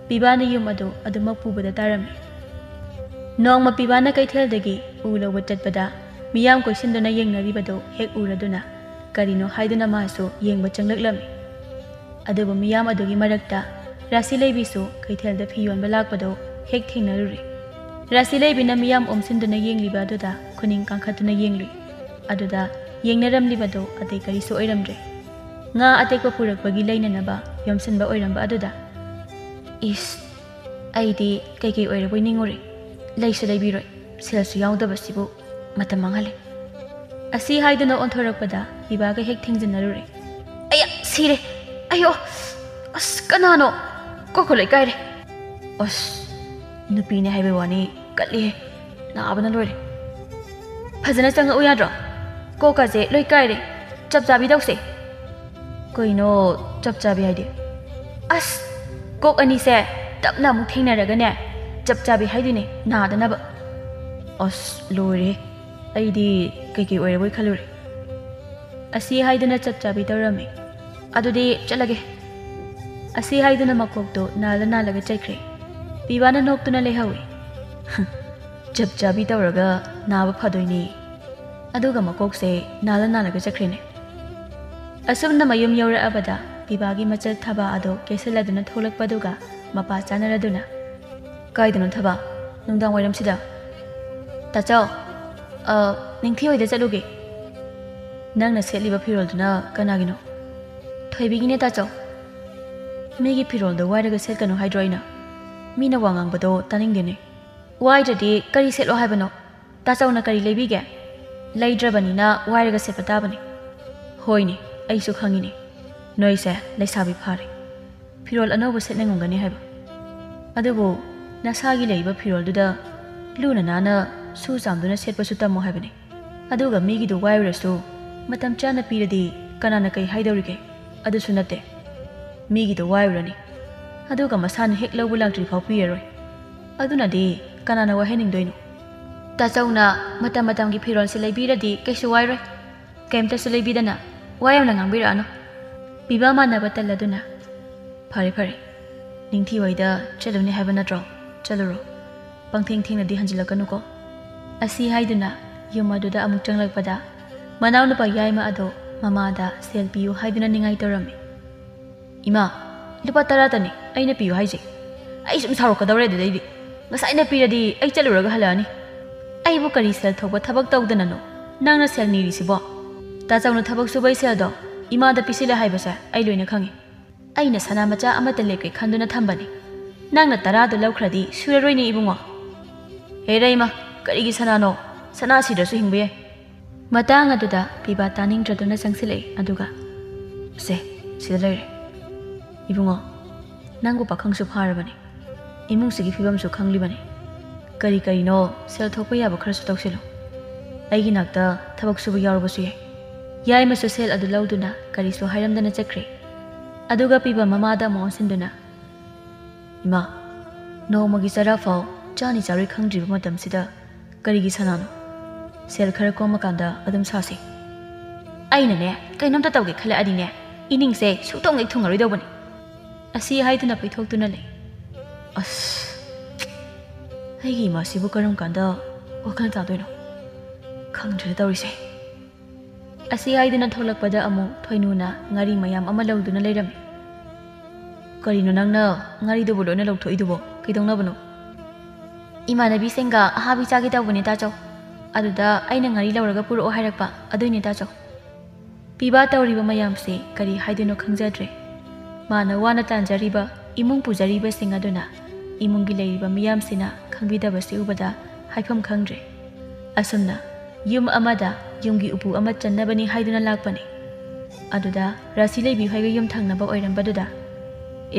ꯄꯤꯕꯥꯅ ꯌꯨꯝ ꯑꯗꯨ ꯑꯗꯨꯃꯛ ꯄꯨꯕꯗ ꯇꯥꯔꯝꯃꯤ꯫ ꯅꯣꯡꯃ ꯄꯤꯕꯥꯅ ꯀꯩꯊꯦꯜꯗꯒꯤ ꯎ ꯂꯧꯕ ꯆꯠꯄꯗ ꯃꯤꯌꯥꯝ ꯀꯣꯏꯁꯤꯟꯗꯨꯅ ꯌꯦꯡꯅꯔꯤꯕꯗꯨ ꯍꯦꯛ ꯎꯔꯗꯨꯅ ꯀꯔꯤꯅꯣ ꯍꯥꯏꯗꯨꯅ ꯃꯥꯁꯨ ꯌꯦꯡꯕ ꯆꯪꯂꯛꯂꯝꯃꯤ꯫ ꯑꯗꯨꯕꯨ ꯃꯤꯌꯥꯝ ꯑꯗꯨꯒꯤ ꯃꯔꯛꯇ ꯔꯥꯁꯤ ꯂꯩꯕꯤꯁꯨ ꯀꯩꯊꯦꯜꯗ ꯐꯤ ꯌꯣꯟꯕ ꯂꯥꯛꯄꯗꯨ ꯍꯦꯛ ꯊꯦꯡꯅꯔꯨꯔꯦ꯫ ꯔꯥꯁꯤ ꯂꯩꯕꯤꯅ ꯃꯤꯌꯥꯝ ꯑꯣꯝꯁꯤꯟꯗꯨꯅ ꯌꯦꯡꯂꯤꯕ ꯑꯗꯨꯗ ꯈꯨꯅꯤꯡ ꯀꯥꯡꯈꯠꯇꯨꯅ ꯌꯦꯡꯂꯨꯏ꯫ ꯑꯗꯨꯗ ꯌꯦꯡꯅꯔꯝꯂꯤꯕꯗꯨ ꯑꯇꯩ ꯀꯔꯤꯁꯨ ꯑꯣꯏꯔꯝꯗ꯭ꯔꯦ꯫ ꯉꯥ ꯑꯇꯦꯛꯄ ꯄꯨꯔꯛꯄꯒꯤ ꯂꯩꯅꯅꯕ ꯌꯣꯝꯁꯤꯟꯕ ꯑꯣꯏꯔꯝꯕ ꯑꯗꯨꯗ ꯏꯁ, ꯑꯩꯗꯤ ꯀꯩꯀꯩ ꯑꯣꯏꯔꯕꯣꯏ ꯅꯤꯡꯉꯨꯔꯦ꯫ ꯂꯩꯁꯨ ꯂꯩꯕꯤꯔꯣꯏ, ꯁꯦꯜꯁꯨ ꯌꯥꯎꯗꯕꯁꯤꯕꯨ ꯃꯇꯝ ꯃꯥꯡꯍꯜꯂꯦ꯫ ꯑꯁꯤ ꯍꯥꯏꯗꯨꯅ ꯑꯣꯟꯊꯣꯔꯛꯄꯗ ꯄꯤꯕꯥꯒ ꯍꯦꯛ ꯊꯦꯡꯖꯤꯟꯅꯔꯨꯔꯦ꯫ ꯑꯌꯥ, ꯁꯤꯔꯦ! ꯑꯌꯣ! ꯑꯁ, ꯀꯅꯥꯅꯣ? ꯀꯣꯛꯀ ꯂꯣꯏ ꯀꯥꯏꯔꯦ꯫ ꯑꯁ, ꯅꯨꯄꯤꯅꯦ ꯍꯥꯏꯕꯩ ꯋꯥꯅꯤ ꯀꯠꯂꯤꯍꯦ, ꯅꯥꯕꯅ ꯂꯣꯏꯔꯦ꯫ ꯐꯖꯅ ꯆꯪꯉꯛꯎ ꯌꯥꯗ꯭ꯔꯣ? ꯀꯣꯛꯀꯁꯦ ꯂꯣꯏ ꯀꯥꯏꯔꯦ꯫ ꯆꯞ ꯆꯥꯕꯤ ꯇꯧꯁꯦ꯫ ꯀꯩꯅꯣ ꯆꯞ ꯆꯥꯕꯤ ꯍꯥꯏꯗꯤ? ꯑꯁ, ꯀꯣꯛ ꯑꯅꯤꯁꯦ ꯇꯞꯅ ꯑꯃꯨꯛ ꯊꯦꯡꯅꯔꯒꯅꯦ ꯆꯞ ꯆꯥꯕꯤ ꯍꯥꯏꯗꯣꯏꯅꯦ, ꯅꯥꯗꯅꯕ꯫ ꯑꯁ, ꯂꯣꯏꯔꯦ! ꯑꯩꯗꯤ ꯀꯩꯀꯩ ꯑꯣꯏꯔꯕꯣꯏ ꯈꯜꯂꯨꯔꯦ꯫ ꯑꯁꯤ ꯍꯥꯏꯗꯨꯅ ꯆꯞ ꯆꯥꯕꯤ ꯇꯧꯔꯝꯃꯤ꯫ ꯑꯗꯨꯗꯤ ꯆꯠꯂꯒꯦ꯫ ꯑꯁꯤ ꯍꯥꯏꯗꯨꯅ ꯃꯀꯣꯛꯇꯨ ꯅꯥꯜꯂꯒ ꯆꯠꯈ꯭ꯔꯦ꯫ ꯄꯤꯕꯥꯅ ꯅꯣꯛꯇꯨꯅ ꯂꯩꯍꯧꯏ꯫ ꯆꯞ ꯆꯥꯕꯤ ꯇꯧꯔꯒ ꯅꯥꯕ ꯐꯗꯣꯏꯅꯤ꯫ ꯑꯗꯨꯒ ꯃꯀꯣꯛꯁꯦ ꯅꯥꯜꯂꯒ ꯆꯠꯈ꯭ꯔꯦꯅꯦ꯫ ꯑꯁꯨꯝꯅ ꯃꯌꯨꯝ ꯌꯧꯔꯛꯑꯕꯗ ꯄꯤꯕꯥꯒꯤ ꯃꯆꯜ ꯊꯕꯥ ꯑꯗꯨ ꯀꯦꯁꯤꯜꯂꯗꯨꯅ ꯊꯣꯛꯂꯛꯄꯗꯨꯒ ꯃꯄꯥ ꯆꯥꯅꯔꯗꯨꯅ ꯀꯥꯏꯗꯅꯣ ꯊꯕꯥ? ꯅꯨꯡꯗꯥꯡ ꯋꯥꯏꯔꯝꯁꯤꯗ? ꯇꯥꯆꯧ, ꯅꯤꯡꯊꯤ ꯍꯣꯏꯗ ꯆꯠꯂꯨꯒꯦ꯫ ꯅꯪꯅ ꯁꯦꯠꯂꯤꯕ ꯐꯤꯔꯣꯜꯗꯨꯅ ꯀꯅꯥꯒꯤꯅꯣ? ꯊꯣꯏꯕꯤꯒꯤꯅꯦ ꯇꯥꯆꯧ꯫ ꯃꯤꯒꯤ ꯐꯤꯔꯣꯜꯗꯣ ꯋꯥꯏꯔꯒ ꯁꯦꯠꯀꯅꯣ ꯍꯥꯏꯗ꯭ꯔꯣ ꯑꯩꯅ? ꯃꯤꯅ ꯋꯥ ꯉꯥꯡꯕꯗꯣ ꯇꯥꯅꯤꯡꯗꯦꯅꯦ꯫ ꯋꯥꯏꯗ꯭ꯔꯗꯤ ꯀꯔꯤ ꯁꯦꯠꯂꯣ ꯍꯥꯏꯕꯅꯣ? ꯇꯥꯆꯧꯅ ꯀꯔꯤ ꯂꯩꯕꯤꯒꯦ? ꯂꯩꯗ꯭ꯔꯕꯅꯤꯅ ꯋꯥꯏꯔꯒ ꯁꯦꯠꯄ ꯇꯥꯕꯅꯤ꯫ ꯍꯣꯏꯅꯦ, ꯑꯩꯁꯨ ꯈꯪꯉꯤꯅꯦ, ꯅꯣꯏꯁꯦ ꯂꯩꯁꯥꯕꯤ ꯐꯥꯔꯦ, ꯐꯤꯔꯣꯜ ꯑꯅꯧꯕ ꯁꯦꯠꯅꯤꯡꯉꯝꯒꯅꯤ ꯍꯥꯏꯕ꯫ ꯑꯗꯨꯕꯨ ꯅꯁꯥꯒꯤ ꯂꯩꯕ ꯐꯤꯔꯣꯜꯗꯨꯗ ꯂꯨꯅ ꯅꯥꯟꯅ ꯁꯨ ꯆꯥꯝꯗꯨꯅ ꯁꯦꯠꯄꯁꯨ ꯇꯝꯃꯣ ꯍꯥꯏꯕꯅꯤ꯫ ꯑꯗꯨꯒ ꯃꯤꯒꯤꯗꯨ ꯋꯥꯏꯔꯨꯔꯁꯨ ꯃꯇꯝ ꯆꯥꯅ ꯄꯤꯔꯗꯤ ꯀꯅꯥꯅ ꯀꯩ ꯍꯥꯏꯗꯧꯔꯤꯒꯦ? ꯑꯗꯨꯁꯨ ꯅꯠꯇꯦ, ꯃꯤꯒꯤꯗꯨ ꯋꯥꯏꯔꯨꯔꯅꯤ, ꯑꯗꯨꯒ ꯃꯁꯥꯅ ꯍꯦꯛ ꯂꯧꯕ ꯂꯥꯛꯇ꯭ꯔꯤꯐꯥꯎ ꯄꯤꯔꯔꯣꯏ꯫ ꯑꯗꯨꯅꯗꯤ ꯀꯅꯥꯅ ꯋꯥꯏꯍꯟꯅꯤꯡꯗꯣꯏꯅꯣ? ꯇꯥꯆꯧꯅ ꯃꯇꯝ ꯃꯇꯝꯒꯤ ꯐꯤꯔꯣꯜꯁꯦ ꯂꯩꯕꯤꯔꯗꯤ ꯀꯩꯁꯨ ꯋꯥꯏꯔꯣꯏ꯫ ꯀꯩꯝꯇꯁꯨ ꯂꯩꯕꯤꯗꯅ ꯋꯥ ꯌꯥꯝꯅ ꯉꯥꯡꯕꯤꯔꯛꯑꯅꯨ꯫ ꯄꯤꯕꯥ ꯃꯥꯟꯅꯕ ꯇꯜꯂꯗꯨꯅ ꯐꯔꯦ ꯐꯔꯦ, ꯅꯤꯡꯊꯤ ꯍꯣꯏꯗ ꯆꯠꯂꯨꯅꯤ ꯍꯥꯏꯕ ꯅꯠꯇ꯭ꯔꯣ? ꯆꯠꯂꯨꯔꯣ, ꯄꯪꯊꯦꯡ ꯊꯦꯡꯅꯗꯤ ꯍꯟꯖꯤꯜꯂꯛꯀꯅꯨꯀꯣ꯫ ꯑꯁꯤ ꯍꯥꯏꯗꯨꯅ ꯌꯨꯝ ꯑꯗꯨꯗ ꯑꯃꯨꯛ ꯆꯪꯂꯛꯄꯗ ꯃꯅꯥꯎꯅꯨꯄꯥ ꯌꯥꯏꯃ ꯑꯗꯣ ꯃꯃꯥꯗ ꯁꯦꯜ ꯄꯤꯌꯨ ꯍꯥꯏꯗꯨꯅ ꯅꯤꯡꯉꯥꯏ ꯇꯧꯔꯝꯃꯤ꯫ ꯏꯃꯥ, ꯂꯨꯄꯥ 10ꯇꯅꯤ ꯑꯩꯅ ꯄꯤꯌꯨ ꯍꯥꯏꯁꯦ꯫ ꯑꯩ ꯁꯨꯝ ꯁꯥꯎꯔꯛꯀꯗꯧꯔꯦ ꯑꯗꯨꯗꯩꯗꯤ꯫ ꯉꯁꯥꯏꯅ ꯄꯤꯔꯗꯤ ꯑꯩ ꯆꯠꯂꯨꯔꯒ ꯍꯜꯂꯛꯑꯅꯤ꯫ ꯑꯩꯕꯨ ꯀꯔꯤ ꯁꯦꯜ ꯊꯣꯛꯄ ꯊꯕꯛ ꯇꯧꯗꯅꯅꯣ ꯅꯪꯅ ꯁꯦꯜ ꯅꯤꯔꯤꯁꯤꯕꯣ? ꯇꯥꯆꯧꯅ ꯊꯕꯛ ꯁꯨꯕꯩ ꯁꯦꯜꯗꯣ ꯏꯃꯥꯗ ꯄꯤꯁꯤꯜꯂꯦ ꯍꯥꯏꯕꯁꯦ ꯑꯩ ꯂꯣꯏꯅ ꯈꯪꯉꯤ꯫ ꯑꯩꯅ ꯁꯅꯥ ꯃꯆꯥ ꯑꯃꯠꯇ ꯂꯦꯞꯀꯦ ꯈꯟꯗꯨꯅ ꯊꯝꯕꯅꯤ꯫ ꯅꯪꯅ 10ꯗꯨ ꯂꯧꯈ꯭ꯔꯗꯤ ꯁꯨꯔꯔꯣꯏꯅꯦ ꯏꯕꯨꯡꯉꯣ꯫ ꯍꯦ ꯔꯩꯃ, ꯀꯔꯤꯒꯤ ꯁꯅꯥꯅꯣ? ꯁꯅꯥ ꯁꯤꯗ꯭ꯔꯁꯨ ꯍꯤꯡꯕ ꯌꯥꯏ꯫ ꯃꯇꯥꯡ ꯑꯗꯨꯗ ꯄꯤꯕꯥ ꯇꯥꯅꯤꯡꯗ꯭ꯔꯗꯨꯅ ꯆꯪꯁꯤꯜꯂꯛꯏ ꯑꯗꯨꯒ ꯁꯤꯗ ꯂꯩꯔꯦ꯫ ꯏꯕꯨꯡꯉꯣ, ꯅꯪꯕꯨ ꯄꯥꯈꯪꯁꯨ ꯐꯥꯔꯕꯅꯤ, ꯏꯃꯨꯡꯁꯤꯒꯤ ꯐꯤꯕꯝꯁꯨ ꯈꯪꯂꯤꯕꯅꯤ꯫ ꯀꯔꯤꯅꯣ ꯁꯦꯜ ꯊꯣꯛꯄ ꯌꯥꯕ ꯈꯔꯁꯨ ꯇꯧꯁꯤꯜꯂꯨ꯫ ꯑꯩꯒꯤ ꯅꯥꯛꯇ ꯊꯕꯛ ꯁꯨꯕ ꯌꯥꯎꯔꯕꯁꯨ ꯌꯥꯏ꯫ ꯌꯥꯏꯃꯁꯨ ꯁꯦꯜ ꯑꯗꯨ ꯂꯧꯗꯨꯅ ꯀꯔꯤꯁꯨ ꯍꯥꯏꯔꯝꯗꯅ ꯆꯠꯈ꯭ꯔꯦ꯫ ꯑꯗꯨꯒ ꯄꯤꯕ ꯃꯃꯥꯗ ꯑꯃꯨꯛ ꯑꯣꯟꯁꯤꯟꯗꯨꯅ ꯏꯃꯥ ꯅꯣꯡꯃꯒꯤ ꯆꯔꯥ ꯐꯥꯎ ꯆꯥꯅꯤ ꯆꯥꯔꯣꯏ ꯈꯪꯗ꯭ꯔꯤꯕ ꯃꯇꯝꯁꯤꯗ ꯀꯔꯤꯒꯤ ꯁꯅꯥꯅꯣ? ꯁꯦꯜ ꯈꯔ ꯀꯣꯝꯃꯀꯥꯟꯗ ꯑꯗꯨꯝ ꯁꯥꯁꯤ꯫ ꯑꯩꯅꯅꯦ ꯀꯩꯅꯣꯝꯇ ꯇꯧꯒꯦ ꯈꯜꯂꯛꯑꯗꯤꯅꯦ ꯏꯅꯤꯡꯁꯦ ꯁꯨꯛꯊꯨꯡ ꯍꯦꯛ ꯊꯨꯡꯉꯔꯣꯏꯗꯧꯕꯅꯤ꯫ ꯑꯁꯤ ꯍꯥꯏꯗꯨꯅ ꯄꯩꯊꯣꯛꯇꯨꯅ ꯂꯩ꯫ ꯑꯁ ꯑꯩꯒꯤ ꯏꯃꯥꯁꯤꯕꯨ ꯀꯔꯝ ꯀꯥꯟꯗ ꯋꯥꯈꯜ ꯇꯥꯗꯣꯏꯅꯣ ꯈꯪꯗ꯭ꯔꯦ ꯇꯧꯔꯤꯁꯦ꯫ ꯑꯁꯤ ꯍꯥꯏꯗꯨꯅ ꯊꯣꯛꯂꯛꯄꯗ ꯑꯃꯨꯛ ꯊꯣꯏꯅꯨꯅ ꯉꯥꯔꯤ ꯃꯌꯥꯝ ꯑꯃ ꯂꯧꯗꯨꯅ ꯂꯩꯔꯝꯃꯤ꯫ ꯀꯔꯤꯅꯣ ꯅꯪꯅ ꯉꯥꯔꯤꯗꯨꯕꯨ ꯂꯣꯏꯅ ꯂꯧꯊꯣꯛꯏꯗꯨꯕꯣ? ꯀꯩꯗꯧꯅꯕꯅꯣ? ꯏꯃꯥꯟꯅꯕꯤꯁꯤꯡꯒ ꯑꯍꯥꯕꯤ ꯆꯥꯒꯦ ꯇꯧꯕꯅꯦ ꯇꯥꯆꯧ꯫ ꯑꯗꯨꯗ ꯑꯩꯅ ꯉꯥꯔꯤ ꯂꯧꯔꯒ ꯄꯨꯔꯛꯑꯣ ꯍꯥꯏꯔꯛꯄ ꯑꯗꯨꯏꯅꯦ ꯇꯥꯆꯧ꯫ ꯄꯤꯕꯥ ꯇꯧꯔꯤꯕ ꯃꯌꯥꯝꯁꯦ ꯀꯔꯤ ꯍꯥꯏꯗꯣꯏꯅꯣ ꯈꯪꯖꯗ꯭ꯔꯦ꯫ ꯃꯥꯅ ꯋꯥꯅ ꯇꯥꯟꯖꯔꯤꯕ ꯏꯃꯨꯡ ꯄꯨꯖꯔꯤꯕꯁꯤꯡ ꯑꯗꯨꯅ ꯏꯃꯨꯡꯒꯤ ꯂꯩꯔꯤꯕ ꯃꯤꯌꯥꯝꯁꯤꯅ ꯈꯪꯕꯤꯗꯕꯁꯤ ꯎꯕꯗ ꯍꯥꯏꯐꯝ ꯈꯪꯗ꯭ꯔꯦ꯫ ꯑꯁꯨꯝꯅ ꯌꯨꯝ ꯑꯃꯗ ꯌꯨꯝꯒꯤ ꯎꯄꯨ ꯑꯃ ꯆꯟꯅꯕꯅꯤ ꯍꯥꯏꯗꯨꯅ ꯂꯥꯛꯄꯅꯤ꯫ ꯑꯗꯨꯗ ꯔꯥꯁꯤ ꯂꯩꯕꯤ ꯍꯣꯏꯒ ꯌꯨꯝ ꯊꯪꯅꯕ ꯑꯣꯏꯔꯝꯕꯗꯨꯗ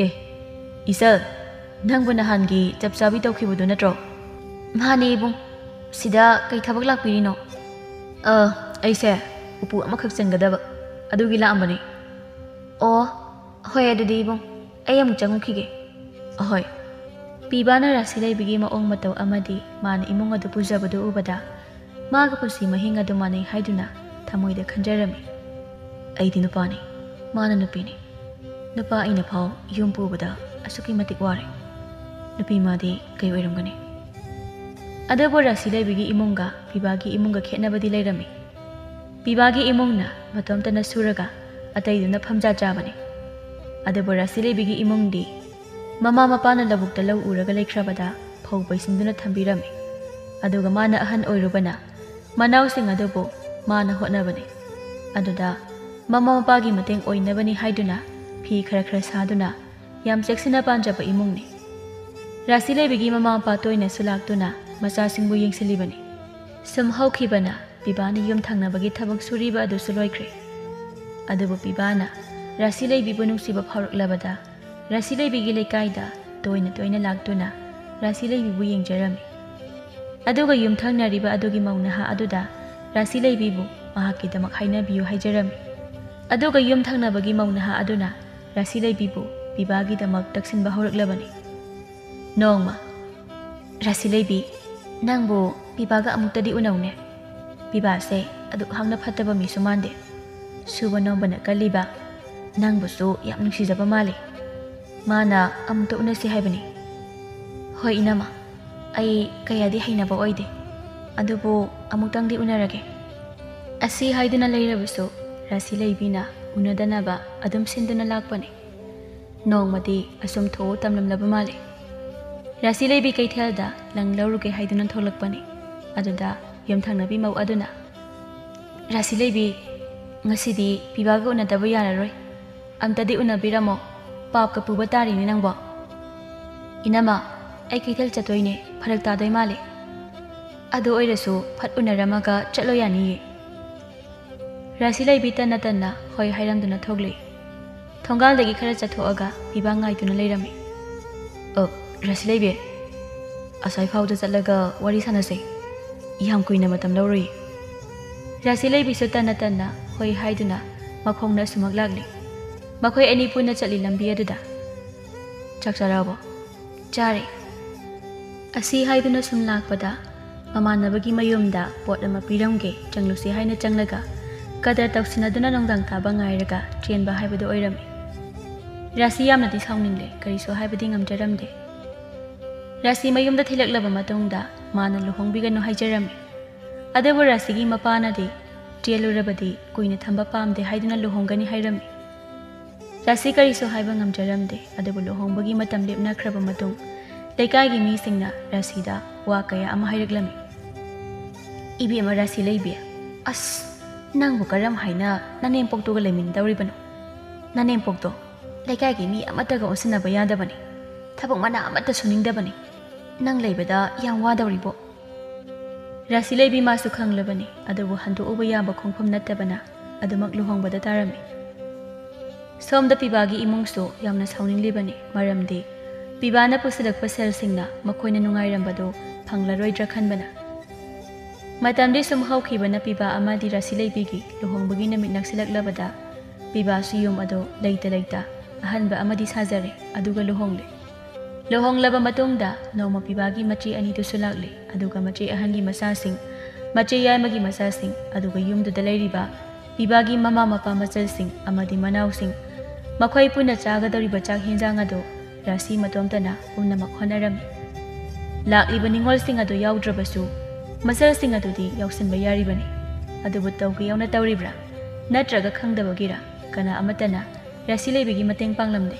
ꯏꯆꯜ ꯅꯪꯕꯨ ꯅꯍꯥꯟꯒꯤ ꯆꯞ ꯇꯧꯈꯤꯕꯗꯨ ꯅꯠꯇ꯭ꯔꯣ? ꯃꯥꯅꯦ ꯏꯕꯨꯡ꯫ ꯁꯤꯗ ꯀꯩ ꯊꯕꯛ ꯂꯥꯛꯄꯤꯔꯤꯅꯣ? ꯑꯩꯁꯦ ꯎꯄꯨ ꯑꯃꯈꯛ ꯆꯟꯒꯗꯕ ꯑꯗꯨꯒꯤ ꯂꯥꯛꯑꯝꯕꯅꯤ꯫ ꯑꯣ ꯍꯣꯏ ꯑꯗꯨꯗꯤ ꯏꯕꯨꯡ ꯑꯩ ꯑꯃꯨꯛ ꯆꯪꯉꯨꯈꯤꯒꯦ꯫ ꯑꯍꯣꯏ꯫ ꯄꯤꯕꯥꯅ ꯔꯥꯁꯤ ꯂꯩꯕꯤꯒꯤ ꯃꯑꯣꯡ ꯃꯇꯧ ꯑꯃꯗꯤ ꯃꯥꯅ ꯏꯃꯨꯡ ꯑꯗꯨ ꯄꯨꯖꯕꯗꯨ ꯎꯕꯗ ꯃꯥꯒ ꯄꯨꯟꯁꯤ ꯃꯍꯤꯡ ꯑꯗꯨ ꯃꯥꯟꯅꯩ ꯍꯥꯏꯗꯨꯅ ꯊꯃꯣꯏꯗ ꯈꯟꯖꯔꯝꯃꯤ꯫ ꯑꯩꯗꯤ ꯅꯨꯄꯥꯅꯤ, ꯃꯥꯅ ꯅꯨꯄꯤꯅꯤ꯫ ꯅꯨꯄꯥ ꯑꯩꯅ ꯐꯥꯎ ꯌꯨꯝ ꯄꯨꯕꯗ ꯑꯁꯨꯛꯀꯤ ꯃꯇꯤꯛ ꯋꯥꯔꯦ꯫ ꯅꯨꯄꯤ ꯃꯥꯗꯤ ꯀꯩ ꯑꯣꯏꯔꯝꯒꯅꯤ? ꯑꯗꯨꯕꯨ ꯔꯥꯁꯤ ꯂꯩꯕꯤꯒꯤ ꯏꯃꯨꯡꯒ ꯄꯤꯕꯥꯒꯤ ꯏꯃꯨꯡꯒ ꯈꯦꯠꯅꯕꯗꯤ ꯂꯩꯔꯝꯃꯤ꯫ ꯄꯤꯕꯥꯒꯤ ꯏꯃꯨꯡꯅ ꯃꯇꯣꯝꯇꯅ ꯁꯨꯔꯒ ꯑꯇꯩꯗꯨꯅ ꯐꯝꯖꯥ ꯆꯥꯕꯅꯤ꯫ ꯑꯗꯨꯕꯨ ꯔꯥꯁꯤ ꯂꯩꯕꯤꯒꯤ ꯏꯃꯨꯡꯗꯤ ꯃꯃꯥ ꯃꯄꯥꯅ ꯂꯧꯕꯨꯛꯇ ꯂꯧ ꯎꯔꯒ ꯂꯩꯈ꯭ꯔꯕꯗ ꯐꯧ ꯄꯩꯁꯤꯟꯗꯨꯅ ꯊꯝꯕꯤꯔꯝꯃꯤ꯫ ꯑꯗꯨꯒ ꯃꯥꯅ ꯑꯍꯟ ꯑꯣꯏꯔꯨꯕꯅ ꯃꯅꯥꯎꯁꯤꯡ ꯑꯗꯨꯕꯨ ꯃꯥꯅ ꯍꯣꯠꯅꯕꯅꯤ꯫ ꯑꯗꯨꯗ ꯃꯃꯥ ꯃꯄꯥꯒꯤ ꯃꯇꯦꯡ ꯑꯣꯏꯅꯕꯅꯤ ꯍꯥꯏꯗꯨꯅ ꯐꯤ ꯈꯔ ꯁꯥꯗꯨꯅ ꯌꯥꯝ ꯆꯦꯛꯁꯤꯟꯅ ꯄꯥꯟꯖꯕ ꯏꯃꯨꯡꯅꯤ꯫ ꯔꯥꯁꯤ ꯂꯩꯕꯤꯒꯤ ꯃꯃꯥ ꯃꯄꯥ ꯇꯣꯏꯅꯁꯨ ꯂꯥꯛꯇꯨꯅ ꯃꯆꯥꯁꯤꯡꯕꯨ ꯌꯦꯡꯁꯤꯜꯂꯤꯕꯅꯤ꯫ ꯁꯨꯝ ꯍꯧꯈꯤꯕꯅ ꯄꯤꯕꯥꯅ ꯌꯨꯝ ꯊꯪꯅꯕꯒꯤ ꯊꯕꯛ ꯁꯨꯔꯤꯕ ꯑꯗꯨꯁꯨ ꯂꯣꯏꯈ꯭ꯔꯦ꯫ ꯑꯗꯨꯕꯨ ꯄꯤꯕꯥꯅ ꯔꯥꯁꯤ ꯂꯩꯕꯤꯕꯨ ꯅꯨꯡꯁꯤꯕ ꯐꯥꯎꯔꯛꯂꯕꯗ ꯔꯥꯁꯤ ꯂꯩꯕꯤꯒꯤ ꯂꯩꯀꯥꯏꯗ ꯇꯣꯏꯅ ꯂꯥꯛꯇꯨꯅ ꯔꯥꯁꯤ ꯂꯩꯕꯤꯕꯨ ꯌꯦꯡꯖꯔꯝꯃꯤ꯫ ꯑꯗꯨꯒ ꯌꯨꯝꯊꯪꯅꯔꯤꯕ ꯑꯗꯨꯒꯤ ꯃꯧ ꯅꯍꯥ ꯑꯗꯨꯗ ꯔꯥꯁꯤ ꯂꯩꯕꯤꯕꯨ ꯃꯍꯥꯛꯀꯤꯗꯃꯛ ꯍꯥꯏꯅꯕꯤꯌꯨ ꯍꯥꯏꯖꯔꯝꯃꯤ꯫ ꯑꯗꯨꯒ ꯌꯨꯝꯊꯪꯅꯕꯒꯤ ꯃꯧ ꯅꯍꯥ ꯑꯗꯨꯅ ꯔꯥꯁꯤ ꯂꯩꯕꯤꯕꯨ ꯄꯤꯕꯥꯒꯤꯗꯃꯛ ꯇꯛꯁꯤꯟꯕ ꯍꯧꯔꯛꯂꯕꯅꯤ꯫ ꯅꯣꯡꯃ ꯔꯥꯁꯤ ꯂꯩꯕꯤ ꯅꯪꯕꯨ ꯄꯤꯕꯥꯒ ꯑꯃꯨꯛꯇꯗꯤ ꯎꯅꯧꯅꯦ꯫ ꯄꯤꯕꯥꯁꯦ ꯑꯗꯨꯛ ꯍꯥꯛꯅ ꯐꯠꯇꯕ ꯃꯤꯁꯨ ꯃꯥꯟꯗꯦ꯫ ꯁꯨꯕ ꯅꯣꯝꯕꯅ ꯀꯜꯂꯤꯕ, ꯅꯪꯕꯨꯁꯨ ꯌꯥꯝ ꯅꯨꯡꯁꯤꯖꯕ ꯃꯥꯜꯂꯤ꯫ ꯃꯥꯅ ꯑꯃꯨꯛꯇ ꯎꯅꯁꯤ ꯍꯥꯏꯕꯅꯤ꯫ ꯍꯣꯏ ꯏꯅꯝꯃ, ꯑꯩ ꯀꯌꯥꯗꯤ ꯍꯩꯅꯕ ꯑꯣꯏꯗꯦ, ꯑꯗꯨꯕꯨ ꯑꯃꯨꯛꯇꯪꯗꯤ ꯎꯅꯔꯒꯦ꯫ ꯑꯁꯤ ꯍꯥꯏꯗꯨꯅ ꯂꯩꯔꯕꯁꯨ ꯔꯥꯁꯤ ꯂꯩꯕꯤꯅ ꯎꯅꯗꯅꯕ ꯑꯗꯨꯝ ꯁꯤꯟꯗꯨꯅ ꯂꯥꯛꯄꯅꯤ꯫ ꯅꯣꯡꯃꯗꯤ ꯑꯁꯨꯝ ꯊꯣꯛꯎ ꯇꯝꯂꯝꯂꯕ ꯃꯥꯜꯂꯤ꯫ ꯔꯥꯁꯤ ꯂꯩꯕꯤ ꯀꯩꯊꯦꯜꯗ ꯂꯪ ꯂꯧꯔꯨꯒꯦ ꯍꯥꯏꯗꯨꯅ ꯊꯣꯛꯂꯛꯄꯅꯤ꯫ ꯑꯗꯨꯗ ꯌꯨꯝꯊꯪꯅꯕꯤ ꯃꯧ ꯑꯗꯨꯅ ꯔꯥꯁꯤ ꯂꯩꯕꯤ ꯉꯁꯤꯗꯤ ꯄꯤꯕꯥꯒ ꯎꯅꯗꯕ ꯌꯥꯔꯔꯣꯏ, ꯑꯝꯇꯗꯤ ꯎꯅꯕꯤꯔꯝꯃꯣ, ꯄꯥꯞꯀ ꯄꯨꯕ ꯇꯥꯔꯤꯅꯦ ꯅꯪꯕꯣ꯫ ꯏꯅꯝꯃ ꯑꯩ ꯀꯩꯊꯦꯜ ꯆꯠꯇꯣꯏꯅꯦ, ꯐꯔꯛ ꯇꯥꯗꯣꯏ ꯃꯥꯜꯂꯦ꯫ ꯑꯗꯨ ꯑꯣꯏꯔꯁꯨ ꯐꯠ ꯎꯅꯔꯝꯃꯒ ꯆꯠꯂꯣ ꯌꯥꯅꯤꯌꯦ꯫ ꯔꯥꯁꯤ ꯂꯩꯕꯤ ꯇꯟꯅ ꯍꯣꯏ ꯍꯥꯏꯔꯝꯗꯨꯅ ꯊꯣꯛꯂꯛꯏ꯫ ꯊꯣꯡꯒꯥꯜꯗꯒꯤ ꯈꯔ ꯆꯠꯊꯣꯛꯑꯒ ꯄꯤꯕꯥ ꯉꯥꯏꯗꯨꯅ ꯂꯩꯔꯝꯃꯤ꯫ ꯔꯥꯁꯤ ꯂꯩꯕꯤ, ꯑꯁꯥꯏ ꯐꯥꯎꯗ ꯆꯠꯂꯒ ꯋꯥꯔꯤ ꯁꯥꯟꯅꯁꯦ, ꯌꯥꯝ ꯀꯨꯏꯅ ꯃꯇꯝ ꯂꯧꯔꯣꯏ꯫ ꯔꯥꯁꯤ ꯂꯩꯕꯤꯁꯨ ꯇꯟꯅ ꯍꯣꯏ ꯍꯥꯏꯗꯨꯅ ꯃꯈꯣꯡꯅ ꯑꯁꯨꯃꯛ ꯂꯥꯛꯂꯤ꯫ ꯃꯈꯣꯏ ꯑꯅꯤ ꯄꯨꯟꯅ ꯆꯠꯂꯤ ꯂꯝꯕꯤ ꯑꯗꯨꯗ꯫ ꯆꯥꯛ ꯆꯥꯔꯕꯣ? ꯆꯥꯔꯦ꯫ ꯑꯁꯤ ꯍꯥꯏꯗꯨꯅ ꯁꯨꯝ ꯂꯥꯛꯄꯗ ꯃꯃꯥꯟꯅꯕꯒꯤ ꯃꯌꯨꯝꯗ ꯄꯣꯠ ꯑꯃ ꯄꯤꯔꯝꯒꯦ ꯆꯪꯂꯨꯁꯤ ꯍꯥꯏꯅ ꯆꯪꯂꯒ ꯀꯗꯔ ꯇꯧꯁꯤꯟꯅꯗꯨꯅ ꯅꯨꯡꯗꯥꯡ ꯇꯥꯕ ꯉꯥꯏꯔꯒ ꯆꯦꯟꯕ ꯍꯥꯏꯕꯗꯨ ꯑꯣꯏꯔꯝꯃꯤ꯫ ꯔꯥꯁꯤ ꯌꯥꯝꯅꯗꯤ ꯁꯥꯎꯅꯤꯡꯂꯦ, ꯀꯔꯤꯁꯨ ꯍꯥꯏꯕꯗꯤ ꯉꯝꯖꯔꯝꯗꯦ꯫ ꯔꯥꯁꯤ ꯃꯌꯨꯝꯗ ꯊꯤꯜꯂꯛꯂꯕ ꯃꯇꯨꯡꯗ ꯃꯥꯅ ꯂꯨꯍꯣꯡꯕꯤꯒꯅꯨ ꯍꯥꯏꯖꯔꯝꯃꯤ꯫ ꯑꯗꯨꯕꯨ ꯔꯥꯁꯤꯒꯤ ꯃꯄꯥꯅꯗꯤ ꯆꯦꯜꯂꯨꯔꯕꯗꯤ ꯀꯨꯏꯅ ꯊꯝꯕ ꯄꯥꯝꯗꯦ ꯍꯥꯏꯗꯨꯅ ꯂꯨꯍꯣꯡꯒꯅꯤ ꯍꯥꯏꯔꯝꯃꯤ꯫ ꯔꯥꯁꯤ ꯀꯔꯤꯁꯨ ꯍꯥꯏꯕ ꯉꯝꯖꯔꯝꯗꯦ꯫ ꯑꯗꯨꯕꯨ ꯂꯨꯍꯣꯡꯕꯒꯤ ꯃꯇꯝ ꯂꯦꯞꯅꯈ꯭ꯔꯕ ꯃꯇꯨꯡ ꯂꯩꯀꯥꯏꯒꯤ ꯃꯤꯁꯤꯡꯅ ꯔꯥꯁꯤꯗ ꯋꯥ ꯀꯌꯥ ꯑꯃ ꯍꯥꯏꯔꯛꯂꯝꯃꯤ꯫ ꯏꯕꯦꯝꯃ ꯔꯥꯁꯤ ꯂꯩꯕꯤ, ꯑꯁ ꯅꯪꯕꯨ ꯀꯔꯝ ꯍꯥꯏꯅ ꯅꯅꯦꯝꯄꯣꯛꯇꯨꯒ ꯂꯩꯃꯤꯟꯅꯗꯧꯔꯤꯕꯅꯣ? ꯅꯅꯦꯝꯄꯣꯛꯇꯣ ꯂꯩꯀꯥꯏꯒꯤ ꯃꯤ ꯑꯃꯠꯇꯒ ꯑꯣꯟꯁꯤꯟꯅꯕ ꯌꯥꯗꯕꯅꯤ, ꯊꯕꯛ ꯃꯅꯥ ꯑꯃꯠꯇ ꯁꯨꯅꯤꯡꯗꯕꯅꯤ, ꯅꯪ ꯂꯩꯕꯗ ꯌꯥꯝ ꯋꯥꯗꯧꯔꯤꯕꯣ꯫ ꯔꯥꯁꯤ ꯂꯩꯕꯤ ꯃꯥꯁꯨ ꯈꯪꯂꯕꯅꯤ, ꯑꯗꯨꯕꯨ ꯍꯟꯗꯣꯛꯎꯕ ꯌꯥꯕ ꯈꯣꯡꯐꯝ ꯅꯠꯇꯕꯅ ꯑꯗꯨꯃꯛ ꯂꯨꯍꯣꯡꯕꯗ ꯇꯥꯔꯝꯃꯤ꯫ ꯁꯣꯝꯗ ꯄꯤꯕꯥꯒꯤ ꯏꯃꯨꯡꯁꯨ ꯌꯥꯝꯅ ꯁꯥꯎꯅꯤꯡꯂꯤꯕꯅꯤ, ꯃꯔꯝꯗꯤ ꯄꯤꯕꯥꯅ ꯄꯨꯁꯤꯜꯂꯛꯄ ꯁꯦꯜꯁꯤꯡꯅ ꯃꯈꯣꯏꯅ ꯅꯨꯡꯉꯥꯏꯔꯝꯕꯗꯨ ꯐꯪꯂꯔꯣꯏꯗ꯭ꯔꯥ ꯈꯟꯕꯅ꯫ ꯃꯇꯝꯗꯤ ꯁꯨꯝ ꯍꯧꯈꯤꯕꯅ ꯄꯤꯕꯥ ꯑꯃꯗꯤ ꯔꯥꯁꯤꯂꯩꯕꯤꯒꯤ ꯂꯨꯍꯣꯡꯕꯒꯤ ꯅꯨꯃꯤꯠ ꯅꯛꯁꯤꯜꯂꯛꯂꯕꯗ ꯄꯤꯕꯥꯁꯨ ꯌꯨꯝ ꯑꯗꯣ ꯂꯩꯇ ꯑꯍꯟꯕ ꯑꯃꯗꯤ ꯁꯥꯖꯔꯦ ꯑꯗꯨꯒ ꯂꯨꯍꯣꯡꯂꯦ꯫ ꯂꯨꯍꯣꯡꯂꯕ ꯃꯇꯨꯡꯗ ꯅꯣꯡꯃ ꯄꯤꯕꯥꯒꯤ ꯃꯆꯦ ꯑꯅꯤꯗꯨꯁꯨ ꯂꯥꯛꯂꯦ ꯑꯗꯨꯒ ꯃꯆꯦ ꯑꯍꯟꯒꯤ ꯃꯆꯥꯁꯤꯡ, ꯃꯆꯦ ꯌꯥꯏꯃꯒꯤ ꯃꯆꯥꯁꯤꯡ ꯑꯗꯨꯒ ꯌꯨꯝꯗꯨꯗ ꯂꯩꯔꯤꯕ ꯄꯤꯕꯥꯒꯤ ꯃꯃꯥ ꯃꯄꯥ ꯃꯆꯜꯁꯤꯡ ꯑꯃꯗꯤ ꯃꯅꯥꯎꯁꯤꯡ ꯃꯈꯣꯏ ꯄꯨꯟꯅ ꯆꯥꯒꯗꯧꯔꯤꯕ ꯆꯥꯛ ꯍꯦꯟꯖꯥꯡ ꯑꯗꯣ ꯔꯥꯁꯤ ꯃꯇꯣꯝꯇꯅ ꯄꯨꯝꯅꯃꯛ ꯍꯣꯠꯅꯔꯝꯃꯤ꯫ ꯂꯥꯛꯂꯤꯕ ꯅꯤꯡꯉꯣꯜꯁꯤꯡ ꯑꯗꯨ ꯌꯥꯎꯗ꯭ꯔꯕꯁꯨ ꯃꯆꯜꯁꯤꯡ ꯑꯗꯨꯗꯤ ꯌꯥꯎꯁꯤꯟꯕ ꯌꯥꯔꯤꯕꯅꯤ꯫ ꯑꯗꯨꯕꯨ ꯇꯧꯒꯦ ꯌꯥꯎꯅ ꯇꯧꯔꯤꯕ꯭ꯔꯥ ꯅꯠꯇ꯭ꯔꯒ ꯈꯪꯗꯕꯒꯤꯔꯥ ꯀꯅꯥ ꯑꯃꯠꯇꯅ ꯔꯥꯁꯤꯂꯩꯕꯤꯒꯤ ꯃꯇꯦꯡ ꯄꯥꯡꯂꯝꯗꯦ꯫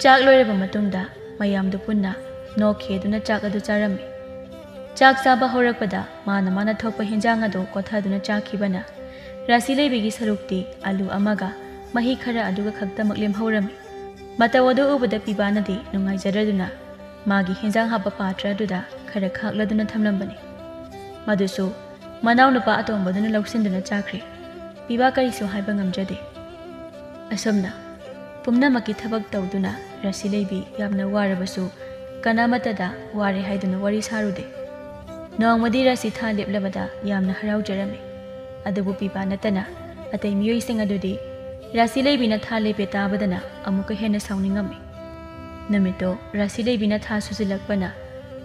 ꯆꯥꯛ ꯂꯣꯏꯔꯕ ꯃꯇꯨꯡꯗ ꯃꯌꯥꯝꯗꯨ ꯄꯨꯟꯅ ꯅꯣꯛꯈꯦꯗꯨꯅ ꯆꯥꯛ ꯑꯗꯨ ꯆꯥꯔꯝꯃꯤ꯫ ꯆꯥꯛ ꯆꯥꯕ ꯍꯧꯔꯛꯄꯗ ꯃꯥꯅ ꯊꯣꯛꯄ ꯍꯦꯟꯖꯥꯡ ꯑꯗꯨ ꯀꯣꯊꯗꯨꯅ ꯆꯥꯈꯤꯕꯅ ꯔꯥꯁꯤꯂꯩꯕꯤꯒꯤ ꯁꯔꯨꯛꯇꯤ ꯑꯂꯨ ꯑꯃꯒ ꯃꯍꯤ ꯈꯔ ꯑꯗꯨꯒ ꯈꯛꯇꯃꯛ ꯂꯦꯝꯍꯧꯔꯝꯃꯤ꯫ ꯃꯇꯧ ꯑꯗꯨ ꯎꯕꯗ ꯄꯤꯕꯥꯅꯗꯤ ꯅꯨꯡꯉꯥꯏꯖꯗ꯭ꯔꯗꯨꯅ ꯃꯥꯒꯤ ꯍꯦꯟꯖꯥꯡ ꯍꯥꯞꯄ ꯄꯥꯇ꯭ꯔ ꯑꯗꯨꯗ ꯈꯔ ꯈꯥꯛꯂꯗꯨꯅ ꯊꯝꯂꯝꯕꯅꯤ꯫ ꯃꯗꯨꯁꯨ ꯃꯅꯥꯎꯅꯨꯄꯥ ꯑꯇꯣꯝꯕꯗꯨꯅ ꯂꯧꯁꯤꯟꯗꯨꯅ ꯆꯥꯈ꯭ꯔꯦ꯫ ꯄꯤꯕꯥ ꯀꯔꯤꯁꯨ ꯍꯥꯏꯕ ꯉꯝꯖꯗꯦ꯫ ꯑꯁꯨꯝꯅ ꯄꯨꯝꯅꯃꯛꯀꯤ ꯊꯕꯛ ꯇꯧꯗꯨꯅ ꯔꯥꯁꯤꯂꯩꯕꯤ ꯌꯥꯝꯅ ꯋꯥꯔꯕꯁꯨ ꯀꯅꯥꯃꯠꯇꯗ ꯋꯥꯔꯦ ꯍꯥꯏꯗꯨꯅ ꯋꯥꯔꯤ ꯁꯥꯔꯨꯗꯦ꯫ ꯅꯣꯡꯃꯗꯤ ꯔꯥꯁꯤ ꯊꯥ ꯂꯦꯞꯂꯕꯗ ꯌꯥꯝꯅ ꯍꯔꯥꯎꯖꯔꯝꯃꯤ꯫ ꯑꯗꯨꯕꯨ ꯄꯤꯕꯥ ꯅꯠꯇꯅ ꯑꯇꯩ ꯃꯤꯑꯣꯏꯁꯤꯡ ꯑꯗꯨꯗꯤ ꯔꯥꯁꯤꯂꯩꯕꯤꯅ ꯊꯥ ꯂꯦꯞꯄꯦ ꯇꯥꯕꯗꯅ ꯑꯃꯨꯛꯀ ꯍꯦꯟꯅ ꯁꯥꯎꯅꯤꯡꯉꯝꯃꯤ꯫ ꯅꯨꯃꯤꯠꯇꯣ ꯔꯥꯁꯤꯂꯩꯕꯤꯅ ꯊꯥ ꯁꯨꯖꯤꯜꯂꯛꯄꯅ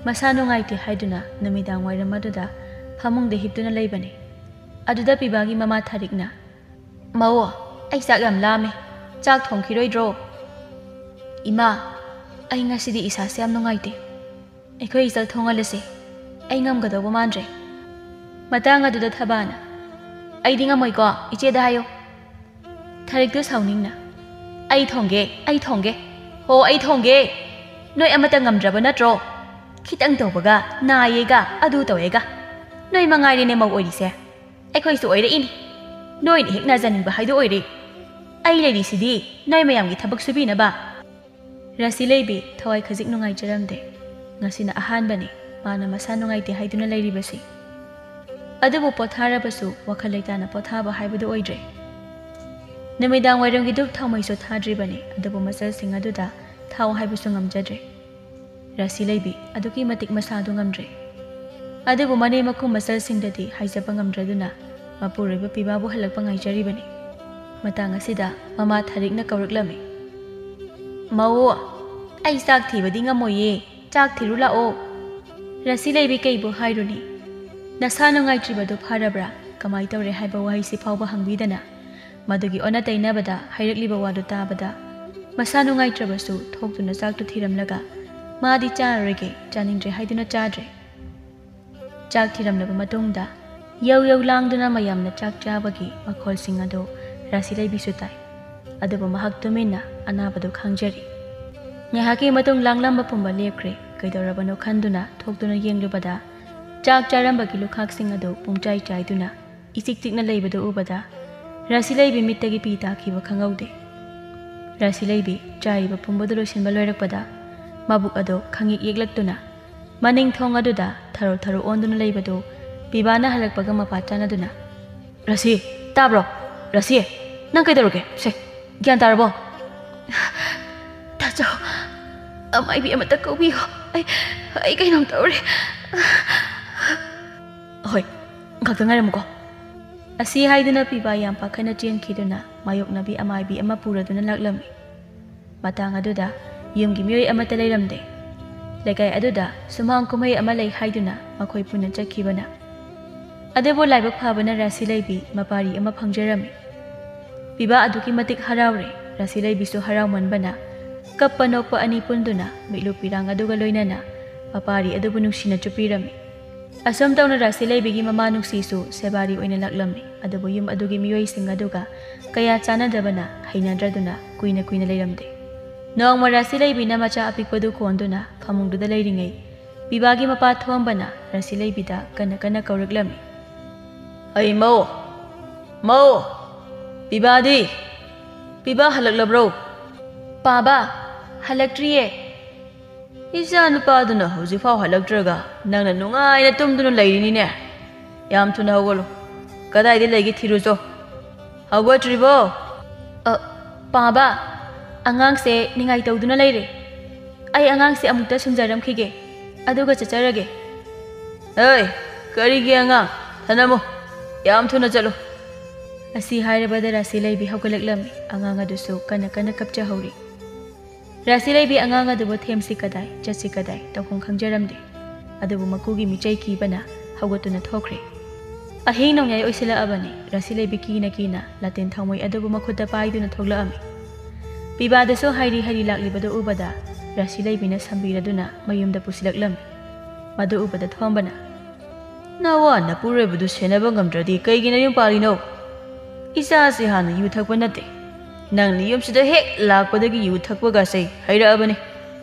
ꯃꯁꯥ ꯅꯨꯡꯉꯥꯏꯇꯦ ꯍꯥꯏꯗꯨꯅ ꯅꯨꯃꯤꯗꯥꯡ ꯋꯥꯏꯔꯝ ꯑꯗꯨꯗ ꯐꯃꯨꯡꯗ ꯍꯤꯞꯇꯨꯅ ꯂꯩꯕꯅꯤ꯫ ꯑꯗꯨꯗ ꯄꯤꯕꯥꯒꯤ ꯃꯃꯥ ꯊꯥꯔꯤꯛꯅ "ꯃꯧ, ꯑꯩ ꯆꯥꯛ ꯌꯥꯝ ꯂꯥꯝꯃꯦ, ꯆꯥꯛ ꯊꯣꯡꯈꯤꯔꯣꯏꯗ꯭ꯔꯣ?" "ꯏꯃꯥ, ꯑꯩ ꯉꯁꯤꯗꯤ ꯏꯁꯥꯁꯦ ꯌꯥꯝ ꯅꯨꯡꯉꯥꯏꯇꯦ, ꯑꯩꯈꯣꯏ ꯏꯆꯜ ꯊꯣꯡꯍꯜꯂꯁꯦ, ꯑꯩ ꯉꯝꯒꯗꯧꯕ ꯃꯥꯟꯗ꯭ꯔꯦ." ꯃꯇꯥꯡ ꯑꯗꯨꯗ ꯊꯕꯥꯅ "ꯑꯩꯗꯤ ꯉꯝꯃꯣꯏꯀꯣ, ꯏꯆꯦꯗ ꯍꯥꯏꯌꯣ." ꯊꯥꯔꯤꯛꯇꯨ ꯁꯥꯎꯅꯤꯡꯅ "ꯑꯩ ꯊꯣꯡꯒꯦ, ꯍꯣ ꯑꯩ ꯊꯣꯡꯒꯦ, ꯅꯣꯏ ꯑꯃꯠꯇ ꯉꯝꯗ꯭ꯔꯕ ꯅꯠꯇ꯭ꯔꯣ? ꯈꯤꯇꯪ ꯇꯧꯕꯒ ꯅꯥꯏꯌꯦꯒ ꯑꯗꯨ ꯇꯧꯋꯦꯒ, ꯅꯣꯏ ꯃꯉꯥꯏꯔꯦꯅꯦ ꯃꯧ ꯑꯣꯏꯔꯤꯁꯦ, ꯑꯩꯈꯣꯏꯁꯨ ꯑꯣꯏꯔꯛꯏꯅꯤ, ꯅꯣꯏꯅ ꯍꯦꯛ ꯅꯥꯖꯅꯤꯡꯕ ꯍꯥꯏꯗꯣ ꯑꯣꯏꯔꯦ, ꯑꯩ ꯂꯩꯔꯤꯁꯤꯗꯤ ꯅꯣꯏ ꯃꯌꯥꯝꯒꯤ ꯊꯕꯛ ꯁꯨꯕꯤꯅꯕ." ꯔꯥꯁꯤꯂꯩꯕꯤ ꯊꯋꯥꯏ ꯈꯖꯤꯛ ꯅꯨꯡꯉꯥꯏꯖꯔꯝꯗꯦ꯫ ꯉꯁꯤꯅ ꯑꯍꯥꯟꯕꯅꯤ ꯃꯥꯅ ꯃꯁꯥ ꯅꯨꯡꯉꯥꯏꯇꯦ ꯍꯥꯏꯗꯨꯅ ꯂꯩꯔꯤꯕꯁꯤ꯫ ꯑꯗꯨꯕꯨ ꯄꯣꯊꯥꯔꯕꯁꯨ ꯋꯥꯈꯜ ꯂꯩꯇꯥꯅ ꯄꯣꯊꯥꯕ ꯍꯥꯏꯕꯗꯨ ꯑꯣꯏꯗ꯭ꯔꯦ꯫ ꯅꯨꯃꯤꯗꯥꯡ ꯋꯥꯏꯔꯝꯒꯤ ꯙꯨꯞ ꯊꯥꯎꯃꯩꯁꯨ ꯊꯥꯗ꯭ꯔꯤꯕꯅꯤ ꯑꯗꯨꯕꯨ ꯃꯆꯜꯁꯤꯡ ꯑꯗꯨꯗ ꯊꯥꯎ ꯍꯥꯏꯕꯁꯨ ꯉꯝꯖꯗ꯭ꯔꯦ꯫ ꯔꯥꯁꯤꯂꯩꯕꯤ ꯑꯗꯨꯛꯀꯤ ꯃꯇꯤꯛ ꯃꯁꯥꯗꯨ ꯉꯝꯗ꯭ꯔꯦ꯫ ꯑꯗꯨꯕꯨ ꯃꯅꯦꯝ ꯃꯀꯨ ꯃꯆꯜꯁꯤꯡꯗꯗꯤ ꯍꯥꯏꯖꯕ ꯉꯝꯗ꯭ꯔꯗꯨꯅ ꯃꯄꯨꯔꯣꯏꯕ ꯄꯤꯕꯥꯕꯨ ꯍꯜꯂꯛꯄ ꯉꯥꯏꯖꯔꯤꯕꯅꯤ꯫ ꯃꯇꯥꯡ ꯑꯁꯤꯗ ꯃꯃꯥ ꯊꯥꯔꯤꯛꯅ ꯀꯧꯔꯛꯂꯝꯃꯤ꯫ "ꯃꯧ, ꯑꯩ ꯆꯥꯛ ꯊꯤꯕꯗꯤ ꯉꯝꯃꯣꯏꯌꯦ, ꯆꯥꯛ ꯊꯤꯔꯨ ꯂꯥꯛꯑꯣ." ꯔꯥꯁꯤꯂꯩꯕꯤ ꯀꯩꯕꯨ ꯍꯥꯏꯔꯨꯅꯤ? ꯅꯁꯥ ꯅꯨꯡꯉꯥꯏꯇ꯭ꯔꯤꯕꯗꯨ ꯐꯔꯕ꯭ꯔꯥ, ꯀꯃꯥꯏ ꯇꯧꯔꯦ ꯍꯥꯏꯕ ꯋꯥꯍꯩꯁꯤ ꯐꯥꯎꯕ ꯍꯪꯕꯤꯗꯅ ꯃꯗꯨꯒꯤ ꯑꯣꯟꯅ ꯇꯩꯅꯕꯗ ꯍꯥꯏꯔꯛꯂꯤꯕ ꯋꯥꯗꯨ ꯇꯥꯕꯗ ꯃꯁꯥ ꯅꯨꯡꯉꯥꯏꯇ꯭ꯔꯕꯁꯨ ꯊꯣꯛꯇꯨꯅ ꯆꯥꯛꯇꯨ ꯊꯤꯔꯝꯂꯒ ꯃꯥꯗꯤ ꯆꯥꯔꯔꯣꯏꯒꯦ, ꯆꯥꯅꯤꯡꯗ꯭ꯔꯦ ꯍꯥꯏꯗꯨꯅ ꯆꯥꯗ꯭ꯔꯦ꯫ ꯆꯥꯛ ꯊꯤꯔꯝꯂꯕ ꯃꯇꯨꯡꯗ ꯌꯧ ꯂꯥꯡꯗꯨꯅ ꯃꯌꯥꯝꯅ ꯆꯥꯛ ꯆꯥꯕꯒꯤ ꯃꯈꯣꯜꯁꯤꯡ ꯑꯗꯨ ꯔꯥꯁꯤꯂꯩꯕꯤꯁꯨ ꯇꯥꯏ꯫ ꯑꯗꯨꯕꯨ ꯃꯍꯥꯛ ꯇꯨꯃꯤꯟꯅ ꯑꯅꯥꯕꯗꯨ ꯈꯥꯡꯖꯔꯤ꯫ ꯉꯥꯏꯍꯥꯛꯀꯤ ꯃꯇꯨꯡ ꯂꯥꯡꯂꯝꯕ ꯄꯨꯝꯕ ꯂꯦꯞꯈ꯭ꯔꯦ꯫ ꯀꯩꯗꯧꯔꯕꯅꯣ ꯈꯟꯗꯨꯅ ꯊꯣꯛꯇꯨꯅ ꯌꯦꯡꯂꯨꯕꯗ ꯆꯥꯛ ꯆꯥꯔꯝꯕꯒꯤ ꯂꯨꯈꯥꯛꯁꯤꯡ ꯑꯗꯨ ꯄꯨꯡꯆꯥꯏ ꯆꯥꯏꯗꯨꯅ ꯏꯆꯤꯛ ꯆꯤꯛꯅ ꯂꯩꯕꯗꯨ ꯎꯕꯗ ꯔꯥꯁꯤꯂꯩꯕꯤ ꯃꯤꯠꯇꯒꯤ ꯄꯤ ꯇꯥꯈꯤꯕ ꯈꯪꯍꯧꯗꯦ꯫ ꯔꯥꯁꯤꯂꯩꯕꯤ ꯆꯥꯏꯔꯤꯕ ꯄꯨꯝꯕꯗꯨ ꯂꯣꯏꯁꯤꯟꯕ ꯂꯣꯏꯔꯛꯄꯗ ꯃꯕꯨꯛ ꯑꯗꯨ ꯈꯪꯌꯦꯛ ꯌꯦꯛꯂꯛꯇꯨꯅ ꯃꯅꯤꯡ ꯊꯣꯡ ꯑꯗꯨꯗ ꯊꯔꯣ ꯑꯣꯟꯗꯨꯅ ꯂꯩꯕꯗꯨ ꯄꯤꯕꯥꯅ ꯍꯜꯂꯛꯄꯒ ꯃꯄꯥ ꯆꯥꯟꯅꯗꯨꯅ "ꯔꯥꯁꯤ, ꯇꯥꯕ꯭ꯔꯣ? ꯔꯥꯁꯤ, ꯅꯪ ꯀꯩꯗꯧꯔꯒꯦ? ꯁꯦ, ꯒ꯭ꯌꯥꯟ ꯇꯥꯔꯕꯣ?" "ꯇꯥꯆꯧ, ꯑꯃꯥꯏꯕꯤ ꯑꯃꯠꯇ ꯀꯧꯕꯤꯌꯣ, ꯑꯩ ꯀꯩꯅꯣꯝ ꯇꯧꯔꯦ." "ꯍꯣꯏ, ꯉꯥꯛꯇ ꯉꯥꯏꯔꯝꯃꯨꯀꯣ." ꯑꯁꯤ ꯍꯥꯏꯗꯨꯅ ꯄꯤꯕꯥ ꯌꯥꯝ ꯄꯥꯈꯠꯅ ꯆꯦꯟꯈꯤꯗꯨꯅ ꯃꯥꯌꯣꯛꯅꯕꯤ ꯑꯃꯥꯏꯕꯤ ꯑꯃ ꯄꯨꯔꯗꯨꯅ ꯂꯥꯛꯂꯝꯃꯤ꯫ ꯃꯇꯥꯡ ꯑꯗꯨꯗ ꯌꯨꯝꯒꯤ ꯃꯤꯑꯣꯏ ꯑꯃꯠꯇ ꯂꯩꯔꯝꯗꯦ꯫ ꯂꯩꯀꯥꯏ ꯑꯗꯨꯗ ꯁꯨꯃꯥꯡ ꯀꯨꯝꯍꯩ ꯑꯃ ꯂꯩ ꯍꯥꯏꯗꯨꯅ ꯃꯈꯣꯏ ꯄꯨꯟꯅ ꯆꯠꯈꯤꯕꯅ ꯑꯗꯨꯕꯨ ꯂꯥꯏꯕꯛ ꯐꯕꯅ ꯔꯥꯁꯤꯂꯩꯕꯤ ꯃꯄꯥꯔꯤ ꯑꯃ ꯐꯪꯖꯔꯝꯃꯤ꯫ ꯄꯤꯕꯥ ꯑꯗꯨꯛꯀꯤ ꯃꯇꯤꯛ ꯍꯔꯥꯎꯔꯦ꯫ ꯔꯥꯁꯤꯂꯩꯕꯤꯁꯨ ꯍꯔꯥꯎꯃꯟꯕꯅ ꯀꯞꯄ ꯅꯣꯛꯄ ꯑꯅꯤ ꯄꯨꯟꯗꯨꯅ ꯃꯤꯠꯂꯨ ꯄꯤꯔꯥꯡ ꯑꯗꯨꯒ ꯂꯣꯏꯅꯅ ꯃꯄꯥꯔꯤ ꯑꯗꯨꯕꯨ ꯅꯨꯡꯁꯤꯅ ꯆꯨꯞꯄꯤꯔꯝꯃꯤ꯫ ꯑꯁꯨꯝ ꯇꯧꯅ ꯔꯥꯁꯤꯂꯩꯕꯤꯒꯤ ꯃꯃꯥ ꯅꯨꯡꯁꯤꯁꯨ ꯁꯦꯕꯥꯔꯤ ꯑꯣꯏꯅ ꯂꯥꯛꯂꯝꯃꯤ꯫ ꯑꯗꯨꯕꯨ ꯌꯨꯝ ꯑꯗꯨꯒꯤ ꯃꯤꯑꯣꯏꯁꯤꯡ ꯑꯗꯨꯒ ꯀꯌꯥ ꯆꯥꯟꯅꯗꯕꯅ ꯍꯩꯅꯗ꯭ꯔꯗꯨꯅ ꯀꯨꯏꯅ ꯂꯩꯔꯝꯗꯦ꯫ ꯅꯣꯡꯃ ꯔꯥꯁꯤꯂꯩꯕꯤꯅ ꯃꯆꯥ ꯑꯄꯤꯛꯄꯗꯨ ꯀꯣꯟꯗꯨꯅ ꯐꯃꯨꯡꯗꯨꯗ ꯂꯩꯔꯤꯉꯩ ꯄꯤꯕꯥꯒꯤ ꯃꯄꯥ ꯊꯣꯝꯕꯅ ꯔꯥꯁꯤꯂꯩꯕꯤꯗ ꯀꯟꯅ ꯀꯧꯔꯛꯂꯝꯃꯤ꯫ "ꯑꯩ ꯃꯧ, ꯄꯤꯕꯥꯗꯤ? ꯄꯤꯕꯥ ꯍꯜꯂꯛꯂꯕ꯭ꯔꯣ?" "ꯄꯥꯕꯥ, ꯍꯜꯂꯛꯇ꯭ꯔꯤꯌꯦ." "ꯏꯆꯥ ꯅꯨꯄꯥꯗꯨꯅ ꯍꯧꯖꯤꯛꯐꯥꯎ ꯍꯜꯂꯛꯇ꯭ꯔꯒ ꯅꯪꯅ ꯅꯨꯡꯉꯥꯏꯅ ꯇꯨꯝꯗꯨꯅ ꯂꯩꯔꯤꯅꯤꯅꯦ꯫ ꯌꯥꯝ ꯊꯨꯅ ꯍꯧꯒꯠꯂꯨ, ꯀꯗꯥꯏꯗ ꯂꯩꯒꯦ ꯊꯤꯔꯨꯆꯣ꯫ ꯍꯧꯒꯠꯇ꯭ꯔꯤꯕꯣ?" "ꯄꯥꯕꯥ, ꯑꯉꯥꯡꯁꯦ ꯅꯤꯡꯉꯥꯏ ꯇꯧꯗꯨꯅ ꯂꯩꯔꯦ. ꯑꯩ ꯑꯉꯥꯡꯁꯦ ꯑꯃꯨꯛꯇ ꯁꯨꯝꯖꯔꯝꯈꯤꯒꯦ, ꯑꯗꯨꯒ ꯆꯠꯆꯔꯒꯦ." "ꯑꯩ, ꯀꯔꯤꯒꯤ ꯑꯉꯥꯡ ꯊꯅꯝꯃꯨ ꯌꯥꯝ ꯊꯨꯅ ꯆꯠꯂꯨ ꯑꯁꯤ ꯍꯥꯏꯔꯕꯗ ꯔꯥꯁꯤꯂꯩꯕꯤ ꯍꯧꯒꯠꯂꯛꯂꯝꯃꯤ ꯑꯉꯥꯡ ꯑꯗꯨꯁꯨ ꯀꯟꯅ ꯀꯟꯅ ꯀꯞꯆꯍꯧꯔꯤ ꯔꯥꯁꯤꯂꯩꯕꯤ ꯑꯉꯥꯡ ꯑꯗꯨꯕꯨ ꯊꯦꯝꯁꯤ ꯀꯗꯥꯏ ꯆꯠꯁꯤ ꯀꯗꯥꯏ ꯇꯧꯐꯝ ꯈꯪꯖꯔꯝꯗꯦ ꯑꯗꯨꯕꯨ ꯃꯀꯨꯒꯤ ꯃꯤꯆꯩ ꯀꯤꯕꯅ ꯍꯧꯒꯠꯇꯨꯅ ꯊꯣꯛꯈ꯭ꯔꯦ ꯑꯍꯤꯡ ꯅꯣꯡꯌꯥꯏ ꯑꯣꯏꯁꯤꯜꯂꯛꯑꯕꯅꯤ ꯔꯥꯁꯤꯂꯩꯕꯤ ꯀꯤꯅ ꯀꯤꯅ ꯂꯥꯇꯦꯟ ꯊꯥꯎꯃꯩ ꯑꯗꯨꯕꯨ ꯃꯈꯨꯠꯇ ꯄꯥꯏꯗꯨꯅ ꯊꯣꯛꯂꯛꯑꯝꯃꯤ ꯄꯤꯕꯥꯗꯁꯨ ꯍꯥꯏꯔꯤ ꯍꯥꯏꯔꯤ ꯂꯥꯛꯂꯤꯕꯗꯨ ꯎꯕꯗ ꯔꯥꯁꯤꯂꯩꯕꯤꯅ ꯁꯝꯕꯤꯔꯗꯨꯅ ꯃꯌꯨꯝꯗ ꯄꯨꯁꯤꯜꯂꯛꯂꯝꯃꯤ ꯃꯗꯨ ꯎꯕꯗ ꯊꯣꯝꯕꯅ ꯅꯋꯥ ꯅꯄꯨꯔꯣꯏꯕꯗꯨ ꯁꯦꯟꯅꯕ ꯉꯝꯗ꯭ꯔꯗꯤ ꯀꯩꯒꯤ ꯅꯌꯨꯝ ꯄꯥꯜꯂꯤꯅꯣ ꯏꯆꯥꯁꯤ ꯍꯥꯟꯅ ꯌꯨ ꯊꯛꯄ ꯅꯠꯇꯦ ꯅꯪꯅ ꯌꯨꯝꯁꯤꯗ ꯍꯦꯛ ꯂꯥꯛꯄꯗꯒꯤ ꯌꯨ ꯊꯛꯄꯒꯁꯦ ꯍꯩꯔꯛꯑꯕꯅꯤ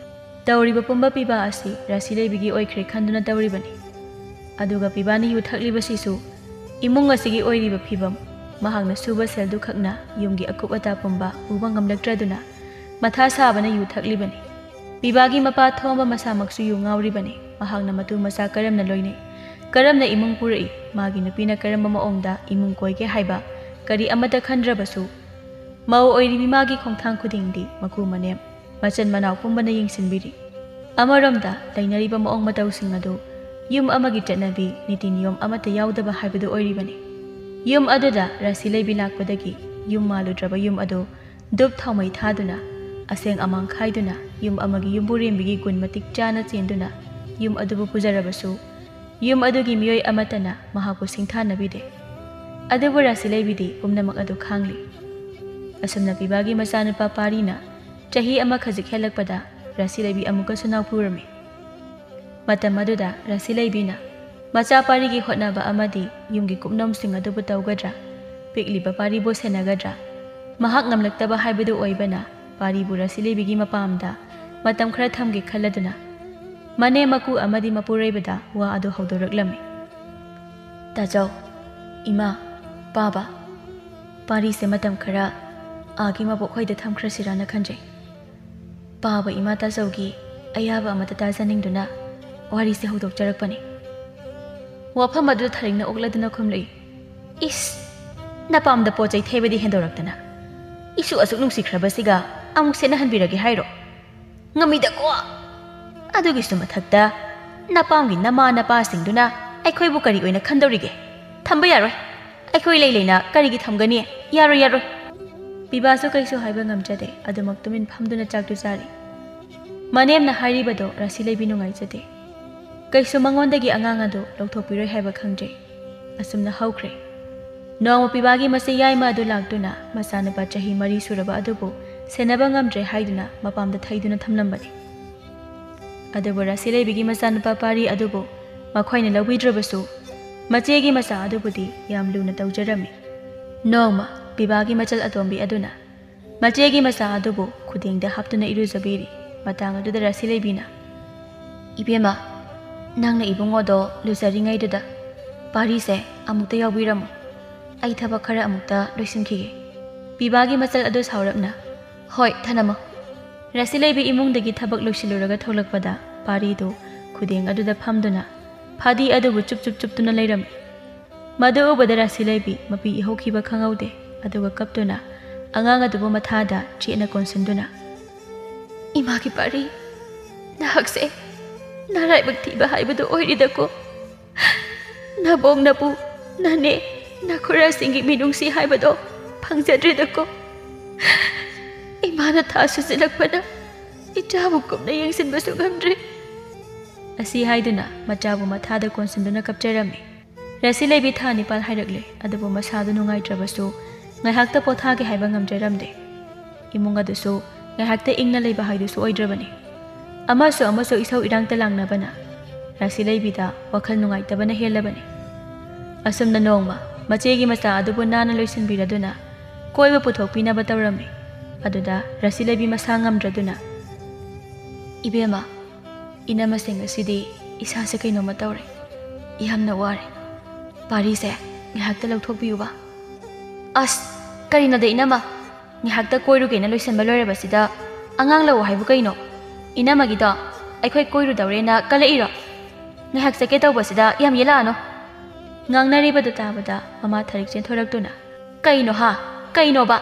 ꯇꯧꯔꯤꯕ ꯄꯨꯝꯕ ꯄꯤꯕꯥ ꯑꯁꯤ ꯔꯥꯁꯤꯂꯩꯕꯤꯒꯤ ꯑꯣꯏꯈ꯭ꯔꯦ ꯈꯟꯗꯨꯅ ꯇꯧꯔꯤꯕꯅꯤ ꯑꯗꯨꯒ ꯄꯤꯕꯥꯅ ꯌꯨ ꯊꯛꯂꯤꯕꯁꯤꯁꯨ ꯏꯃꯨꯡ ꯑꯁꯤꯒꯤ ꯑꯣꯏꯔꯤꯕ ꯐꯤꯕꯝ ꯃꯍꯥꯛꯅ ꯁꯨꯕ ꯁꯦꯜꯗꯨ ꯈꯛꯅ ꯌꯨꯝꯒꯤ ꯑꯀꯨꯞ ꯑꯇꯥ ꯄꯨꯝꯕ ꯎꯕ ꯉꯝꯂꯛꯇ꯭ꯔꯗꯨꯅ ꯃꯊꯥ ꯁꯥꯕꯅ ꯌꯨ ꯊꯛꯂꯤꯕꯅꯤ ꯄꯤꯕꯥꯒꯤ ꯃꯄꯥ ꯊꯣꯝꯕ ꯃꯁꯥꯃꯛꯁꯨ ꯌꯨ ꯉꯥꯎꯔꯤꯕꯅꯤ ꯃꯍꯥꯛꯅ ꯃꯇꯨ ꯃꯆꯥ ꯀꯔꯝꯅ ꯂꯣꯏꯅꯩ ꯀꯔꯝꯅ ꯏꯃꯨꯡ ꯄꯨꯔꯛꯏ ꯃꯥꯒꯤ ꯅꯨꯄꯤꯅ ꯀꯔꯝꯕ ꯃꯑꯣꯡꯗ ꯏꯃꯨꯡ ꯀꯣꯏꯒꯦ ꯍꯥꯏꯕ ꯀꯔꯤ ꯑꯃꯠꯇ ꯈꯟꯗ꯭ꯔꯕꯁꯨ ꯃꯧ ꯑꯣꯏꯔꯤꯕꯤ ꯃꯥꯒꯤ ꯈꯣꯡꯊꯥꯡ ꯈꯨꯗꯤꯡꯗꯤ ꯃꯀꯨ ꯃꯅꯦꯝ ꯃꯆꯟ ꯃꯅꯥꯎ ꯄꯨꯝꯕꯅ ꯌꯦꯡꯁꯤꯟꯕꯤꯔꯤ ꯑꯃꯔꯣꯝꯗ ꯂꯩꯅꯔꯤꯕ ꯃꯑꯣꯡ ꯃꯇꯧꯁꯤꯡ ꯑꯗꯨ ꯌꯨꯝ ꯑꯃꯒꯤ ꯆꯠꯅꯕꯤ ꯅꯤꯇꯤ ꯅꯤꯌꯣꯝ ꯑꯃꯠꯇ ꯌꯥꯎꯗꯕ ꯍꯥꯏꯕꯗꯨ ꯑꯣꯏꯔꯤꯕꯅꯤ ꯌꯨꯝ ꯑꯗꯨꯗ ꯔꯥꯁꯤꯂꯩꯕꯤ ꯂꯥꯛꯄꯗꯒꯤ ꯌꯨꯝ ꯃꯥꯜꯂꯨꯗ꯭ꯔꯕ ꯌꯨꯝ ꯑꯗꯨ ꯙꯨꯞ ꯊꯥꯎꯃꯩ ꯊꯥꯗꯨꯅ ꯑꯁꯦꯡ ꯑꯃꯥꯡ ꯈꯥꯏꯗꯨꯅ ꯌꯨꯝ ꯑꯃꯒꯤ ꯌꯨꯝꯕꯨꯔꯦꯝꯕꯤꯒꯤ ꯒꯨꯟ ꯃꯇꯤꯛ ꯆꯥꯅ ꯆꯦꯟꯗꯨꯅ ꯌꯨꯝ ꯑꯗꯨꯕꯨ ꯄꯨꯖꯔꯕꯁꯨ ꯌꯨꯝ ꯑꯗꯨꯒꯤ ꯃꯤꯑꯣꯏ ꯑꯃꯠꯇꯅ ꯃꯍꯥꯛꯄꯨ ꯁꯤꯡꯊꯥꯅꯕꯤꯗꯦ ꯑꯗꯨꯕꯨ ꯔꯥꯁꯤꯂꯩꯕꯤꯗꯤ ꯄꯨꯝꯅꯃꯛ ꯑꯗꯨ ꯈꯥꯡꯂꯤ ꯑꯁꯨꯝꯅ ꯄꯤꯕꯥꯒꯤ ꯃꯆꯥꯅꯨꯄꯥ ꯄꯥꯔꯤꯅ ꯆꯍꯤ ꯑꯃ ꯈꯖꯤꯛ ꯍꯦꯜꯂꯛꯄꯗ ꯔꯥꯁꯤꯂꯩꯕꯤ ꯑꯃꯨꯛꯀꯁꯨ ꯅꯥꯎꯄꯨꯔꯝꯃꯤ ꯃꯇꯝ ꯑꯗꯨꯗ ꯔꯥꯁꯤꯂꯩꯕꯤꯅ ꯃꯆꯥ ꯄꯥꯔꯤꯒꯤ ꯍꯣꯠꯅꯕ ꯑꯃꯗꯤ ꯌꯨꯝꯒꯤ ꯀꯨꯞꯅꯣꯝꯁꯤꯡ ꯑꯗꯨꯕꯨ ꯇꯧꯒꯗ꯭ꯔꯥ ꯄꯤꯛꯂꯤꯕ ꯄꯥꯔꯤꯕꯨ ꯁꯦꯟꯅꯒꯗ꯭ꯔꯥ ꯃꯍꯥꯛ ꯉꯝꯂꯛꯇꯕ ꯍꯥꯏꯕꯗꯨ ꯑꯣꯏꯕꯅ ꯄꯥꯔꯤꯕꯨ ꯔꯥꯁꯤꯂꯩꯕꯤꯒꯤ ꯃꯄꯥꯝꯗ ꯃꯇꯝ ꯈꯔ ꯊꯝꯒꯦ ꯈꯜꯂꯗꯨꯅ ꯃꯅꯦ ꯃꯀꯨ ꯑꯃꯗꯤ ꯃꯄꯨꯔꯣꯏꯕꯗ ꯋꯥ ꯑꯗꯨ ꯍꯧꯗꯣꯔꯛꯂꯝꯃꯤ ꯇꯥꯖꯧ ꯏꯃꯥ ꯄꯥꯕ ꯄꯥꯔꯤꯁꯦ ꯃꯇꯝ ꯈꯔ ꯑꯥꯒꯤ ꯃꯕꯣꯛꯍꯣꯏꯗ ꯊꯝꯈ꯭ꯔꯁꯤꯔꯥꯅ ꯈꯟꯖꯩ ꯄꯥꯕ ꯏꯃꯥ ꯇꯥꯖꯧꯒꯤ ꯑꯌꯥꯕ ꯑꯃꯠꯇ ꯇꯥꯖꯅꯤꯡꯗꯨꯅ ꯋꯥꯔꯤꯁꯦ ꯍꯧꯗꯣꯛꯆꯔꯛꯄꯅꯤ ꯋꯥꯐꯝ ꯑꯗꯨ ꯊꯔꯤꯡꯅ ꯑꯣꯛꯂꯗꯨꯅ ꯈꯨꯝꯂꯛꯏ ꯏꯁ ꯅꯄꯥꯝꯗ ꯄꯣꯠ ꯆꯩ ꯊꯩꯕꯗꯤ ꯍꯦꯟꯗꯣꯔꯛꯇꯅ 이수 ꯑꯁꯨꯛ ꯅꯨꯡꯁꯤꯈ꯭ꯔꯕꯁꯤꯒ ꯑꯃꯨꯛ ꯁꯦꯠꯅꯍꯟꯕꯤꯔꯒꯦ ꯍꯥꯏꯔꯣ ꯉꯝꯃꯤꯗꯀꯣ ꯑꯗꯨꯒꯤꯁꯨ ꯃꯊꯛꯇ ꯅꯄꯥꯝꯒꯤ ꯅꯃꯥ ꯅꯄꯥꯁꯤꯡꯗꯨꯅ ꯑꯩꯈꯣꯏꯕꯨ ꯀꯔꯤ ꯑꯣꯏꯅ ꯈꯟꯗꯧꯔꯤꯒꯦ ꯊꯝꯕ ꯌꯥꯔꯣꯏ ꯑꯩꯈꯣꯏ ꯂꯩ ꯂꯩꯅ ꯀꯔꯤꯒꯤ ꯊꯝꯒꯅꯤ ꯌꯥꯔꯣꯏ ꯌꯥꯔꯣꯏ ꯄꯤꯕꯥꯁꯨ ꯀꯩꯁꯨ ꯍꯥꯏꯕ ꯉꯝꯖꯗꯦ ꯑꯗꯨꯃꯛ ꯇꯨꯃꯤꯟ ꯐꯝꯗꯨꯅ ꯆꯥꯛꯇꯨ ꯆꯥꯔꯤ ꯃꯅꯦꯝꯅ ꯍꯥꯏꯔꯤꯕꯗꯣ ꯔꯥꯁꯤꯂꯩꯕꯤ ꯅꯨꯡꯉꯥꯏꯖꯗꯦ ꯀꯩꯁꯨ ꯃꯉꯣꯟꯗꯒꯤ ꯑꯉꯥꯡ ꯑꯗꯨ ꯂꯧꯊꯣꯛꯄꯤꯔꯣꯏ ꯍꯥꯏꯕ ꯈꯪꯖꯩ ꯑꯁꯨꯝꯅ ꯍꯧꯈ꯭ꯔꯦ ꯅꯣꯡꯃ ꯄꯤꯕꯥꯒꯤ ꯃꯆꯦ ꯌꯥꯏꯃ ꯑꯗꯨ ꯂꯥꯛꯇꯨꯅ ꯃꯆꯥꯅꯨꯄꯥ ꯆꯍꯤ 4 ꯁꯨꯔꯕ ꯑꯗꯨꯕꯨ ꯁꯦꯟꯅꯕ ꯉꯝꯗ꯭ꯔꯦ ꯍꯥꯏꯗꯨꯅ ꯃꯄꯥꯝꯗ ꯊꯩꯗꯨꯅ ꯊꯝꯂꯝꯕꯅꯤ ꯑꯗꯨꯕꯨ ꯔꯥꯁꯤꯂꯩꯕꯤꯒꯤ ꯃꯆꯥꯅꯨꯄꯥ ꯄꯥꯔꯤ ꯑꯗꯨꯕꯨ ꯃꯈꯣꯏꯅ ꯂꯧꯕꯤꯗ꯭ꯔꯕꯁꯨ ꯃꯆꯦꯒꯤ ꯃꯆꯥ ꯑꯗꯨꯕꯨꯗꯤ ꯌꯥꯝ ꯂꯨꯅ ꯇꯧꯖꯔꯝꯃꯤ ꯅꯣꯡꯃ ꯄꯤꯕꯥꯒꯤ ꯃꯆꯜ ꯑꯇꯣꯝꯕꯤ ꯑꯗꯨꯅ ꯃꯆꯦꯒꯤ ꯃꯆꯥ ꯑꯗꯨꯕꯨ ꯈꯨꯗꯦꯡꯗ ꯍꯥꯞꯇꯨꯅ ꯏꯔꯨꯖꯕꯤꯔꯤ ꯃꯇꯥꯡ ꯑꯗꯨꯗ ꯔꯥꯁꯤꯂꯩꯕꯤꯅ 이뱀아 ꯅꯪꯅ 이붕어도 ꯂꯨꯖꯔꯤꯉꯩꯗꯨꯗ ꯄꯥꯔꯤꯁꯦ ꯑꯃꯨꯛꯇ ꯌꯥꯎꯕꯤꯔꯝꯃꯨ ꯑꯩ ꯊꯕꯛ ꯈꯔ ꯑꯃꯨꯛꯇ ꯂꯣꯏꯁꯤꯟꯈꯤꯒꯦ ꯄꯤꯕꯥꯒꯤ ꯃꯆꯜ ꯑꯗꯨ ꯁꯥꯎꯔꯞꯅ ꯍꯣꯏ ꯊꯅꯝꯃꯨ ꯔꯥꯁꯤꯂꯩꯕꯤ ꯏꯃꯨꯡꯗꯒꯤ ꯊꯕꯛ ꯂꯣꯏꯁꯤꯜꯂꯨꯔꯒ ꯊꯣꯛꯂꯛꯄꯗ ꯄꯥꯔꯤꯗꯨ ꯈꯨꯗꯦꯡ ꯑꯗꯨꯗ ꯐꯝꯗꯨꯅ ꯐꯗꯤ ꯑꯗꯨꯕꯨ ꯆꯨꯞꯇꯨꯅ ꯂꯩꯔꯝꯃꯤ ꯃꯗꯨ ꯎꯕꯗ ꯔꯥꯁꯤꯂꯩꯕꯤ ꯃꯄꯤ ꯏꯍꯧꯈꯤꯕ ꯈꯪꯍꯧꯗꯦ ꯑꯗꯨꯒ ꯀꯞꯇꯨꯅ ꯑꯉꯥꯡ ꯑꯗꯨꯕꯨ ꯃꯊꯥꯗ ꯆꯦꯠꯅ ꯀꯣꯟꯁꯤꯟꯗꯨꯅ 이마기 ꯄꯥꯔꯤ ꯅꯍꯥꯛꯁꯦ ꯅꯔꯥꯏꯕꯛ ꯊꯤꯕ ꯍꯥꯏꯕꯗꯨ ꯑꯣꯏꯔꯤꯗꯀꯣ ꯅꯕꯣꯛ ꯅꯄꯨ ꯅꯅꯦ ꯅꯈꯨꯔꯥꯁꯤꯡꯒꯤ ꯃꯤꯅꯨꯡꯁꯤ ꯍꯥꯏꯕꯗꯣ ꯐꯪꯖꯗ꯭ꯔꯤꯗꯀꯣ ꯏꯃꯥꯅ ꯊꯥ ꯁꯨꯖꯤꯜꯂꯛꯄꯅ ꯏꯆꯥꯕꯨ ꯀꯨꯞꯅ ꯌꯦꯡꯁꯤꯟꯕꯁꯨ ꯉꯝꯗ꯭ꯔꯤ ꯑꯁꯤ ꯍꯥꯏꯗꯨꯅ ꯃꯆꯥꯕꯨ ꯃꯊꯥꯗ ꯀꯣꯟꯁꯤꯟꯗꯨꯅ ꯀꯞꯆꯔꯝꯃꯤ ꯔꯥꯁꯤꯂꯩꯕꯤ ꯊꯥ 9 ꯍꯥꯏꯔꯛꯂꯦ ꯑꯗꯨꯕꯨ ꯃꯁꯥꯗꯨ ꯅꯨꯡꯉꯥꯏꯇ꯭ꯔꯕꯁꯨ ꯉꯥꯏꯍꯥꯛꯇ ꯄꯣꯊꯥꯒꯦ ꯍꯥꯏꯕ ꯉꯝꯖꯔꯝꯗꯦ ꯏꯃꯨꯡ ꯑꯗꯨꯁꯨ ꯉꯥꯏꯍꯥꯛꯇ ꯏꯪꯅ ꯂꯩꯕ ꯍꯥꯏꯗꯨꯁꯨ ꯑꯣꯏꯗ꯭ꯔꯕꯅꯤ ꯑꯃꯁꯨ ꯏꯁꯧ ꯏꯔꯥꯡꯇ ꯂꯥꯡꯅꯕꯅ ꯔꯥꯁꯤꯂꯩꯕꯤꯗ ꯋꯥꯈꯜ ꯅꯨꯡꯉꯥꯏꯇꯕꯅ ꯍꯦꯜꯂꯕꯅꯤ ꯑꯁꯨꯝꯅ ꯅꯣꯡꯃ ꯃꯆꯦꯒꯤ ꯃꯆꯥ ꯑꯗꯨꯕꯨ ꯅꯥꯟꯅ ꯂꯣꯏꯁꯤꯟꯕꯤꯔꯗꯨꯅ ꯀꯣꯏꯕ ꯄꯨꯊꯣꯛꯄꯤꯅꯕ ꯇꯧꯔꯝꯃꯤ ꯑꯗꯨꯗ ꯔꯥꯁꯤꯂꯩꯕꯤ ꯃꯁꯥ ꯉꯝꯗ꯭ꯔꯗꯨꯅ 이뱀아 ꯏꯅꯝꯃꯁꯤꯡ ꯑꯁꯤꯗꯤ ꯏꯁꯥꯁꯦ ꯀꯩꯅꯣꯝꯃ ꯇꯧꯔꯦ ꯌꯥꯝꯅ ꯋꯥꯔꯦ ꯄꯥꯔꯤꯁꯦ ꯉꯥꯏꯍꯥꯛꯇ ꯂꯧꯊꯣꯛꯄꯤꯌꯨꯕ ꯑꯁ ꯀꯔꯤꯅꯣꯗ ꯏꯅꯝꯃ ꯉꯥꯏꯍꯥꯛꯇ ꯀꯣꯏꯔꯨꯒꯦꯅ ꯂꯣꯏꯁꯤꯟꯕ ꯂꯣꯏꯔꯕꯁꯤꯗ ꯑꯉꯥꯡ ꯂꯧ ꯍꯥꯏꯕꯨ ꯀꯩꯅꯣ 이남아기도 ꯑꯩꯈꯣꯏ ꯀꯣꯏꯔꯨꯗꯧꯔꯦꯅ ꯀꯜꯂꯛꯏꯔꯣ ꯉꯥꯏꯍꯥꯛ ꯆꯠꯀꯦ ꯇꯧꯕꯁꯤꯗ ꯌꯥꯝ ꯌꯦꯜꯂꯛꯑꯅꯣ ꯉꯥꯡꯅꯔꯤꯕꯗꯨ ꯇꯥꯕꯗ ꯃꯃꯥ ꯊꯔꯤꯛ ꯆꯦꯟꯊꯣꯔꯛꯇꯨꯅ ꯀꯩꯅꯣ ꯍꯥ ꯀꯩꯅꯣꯕ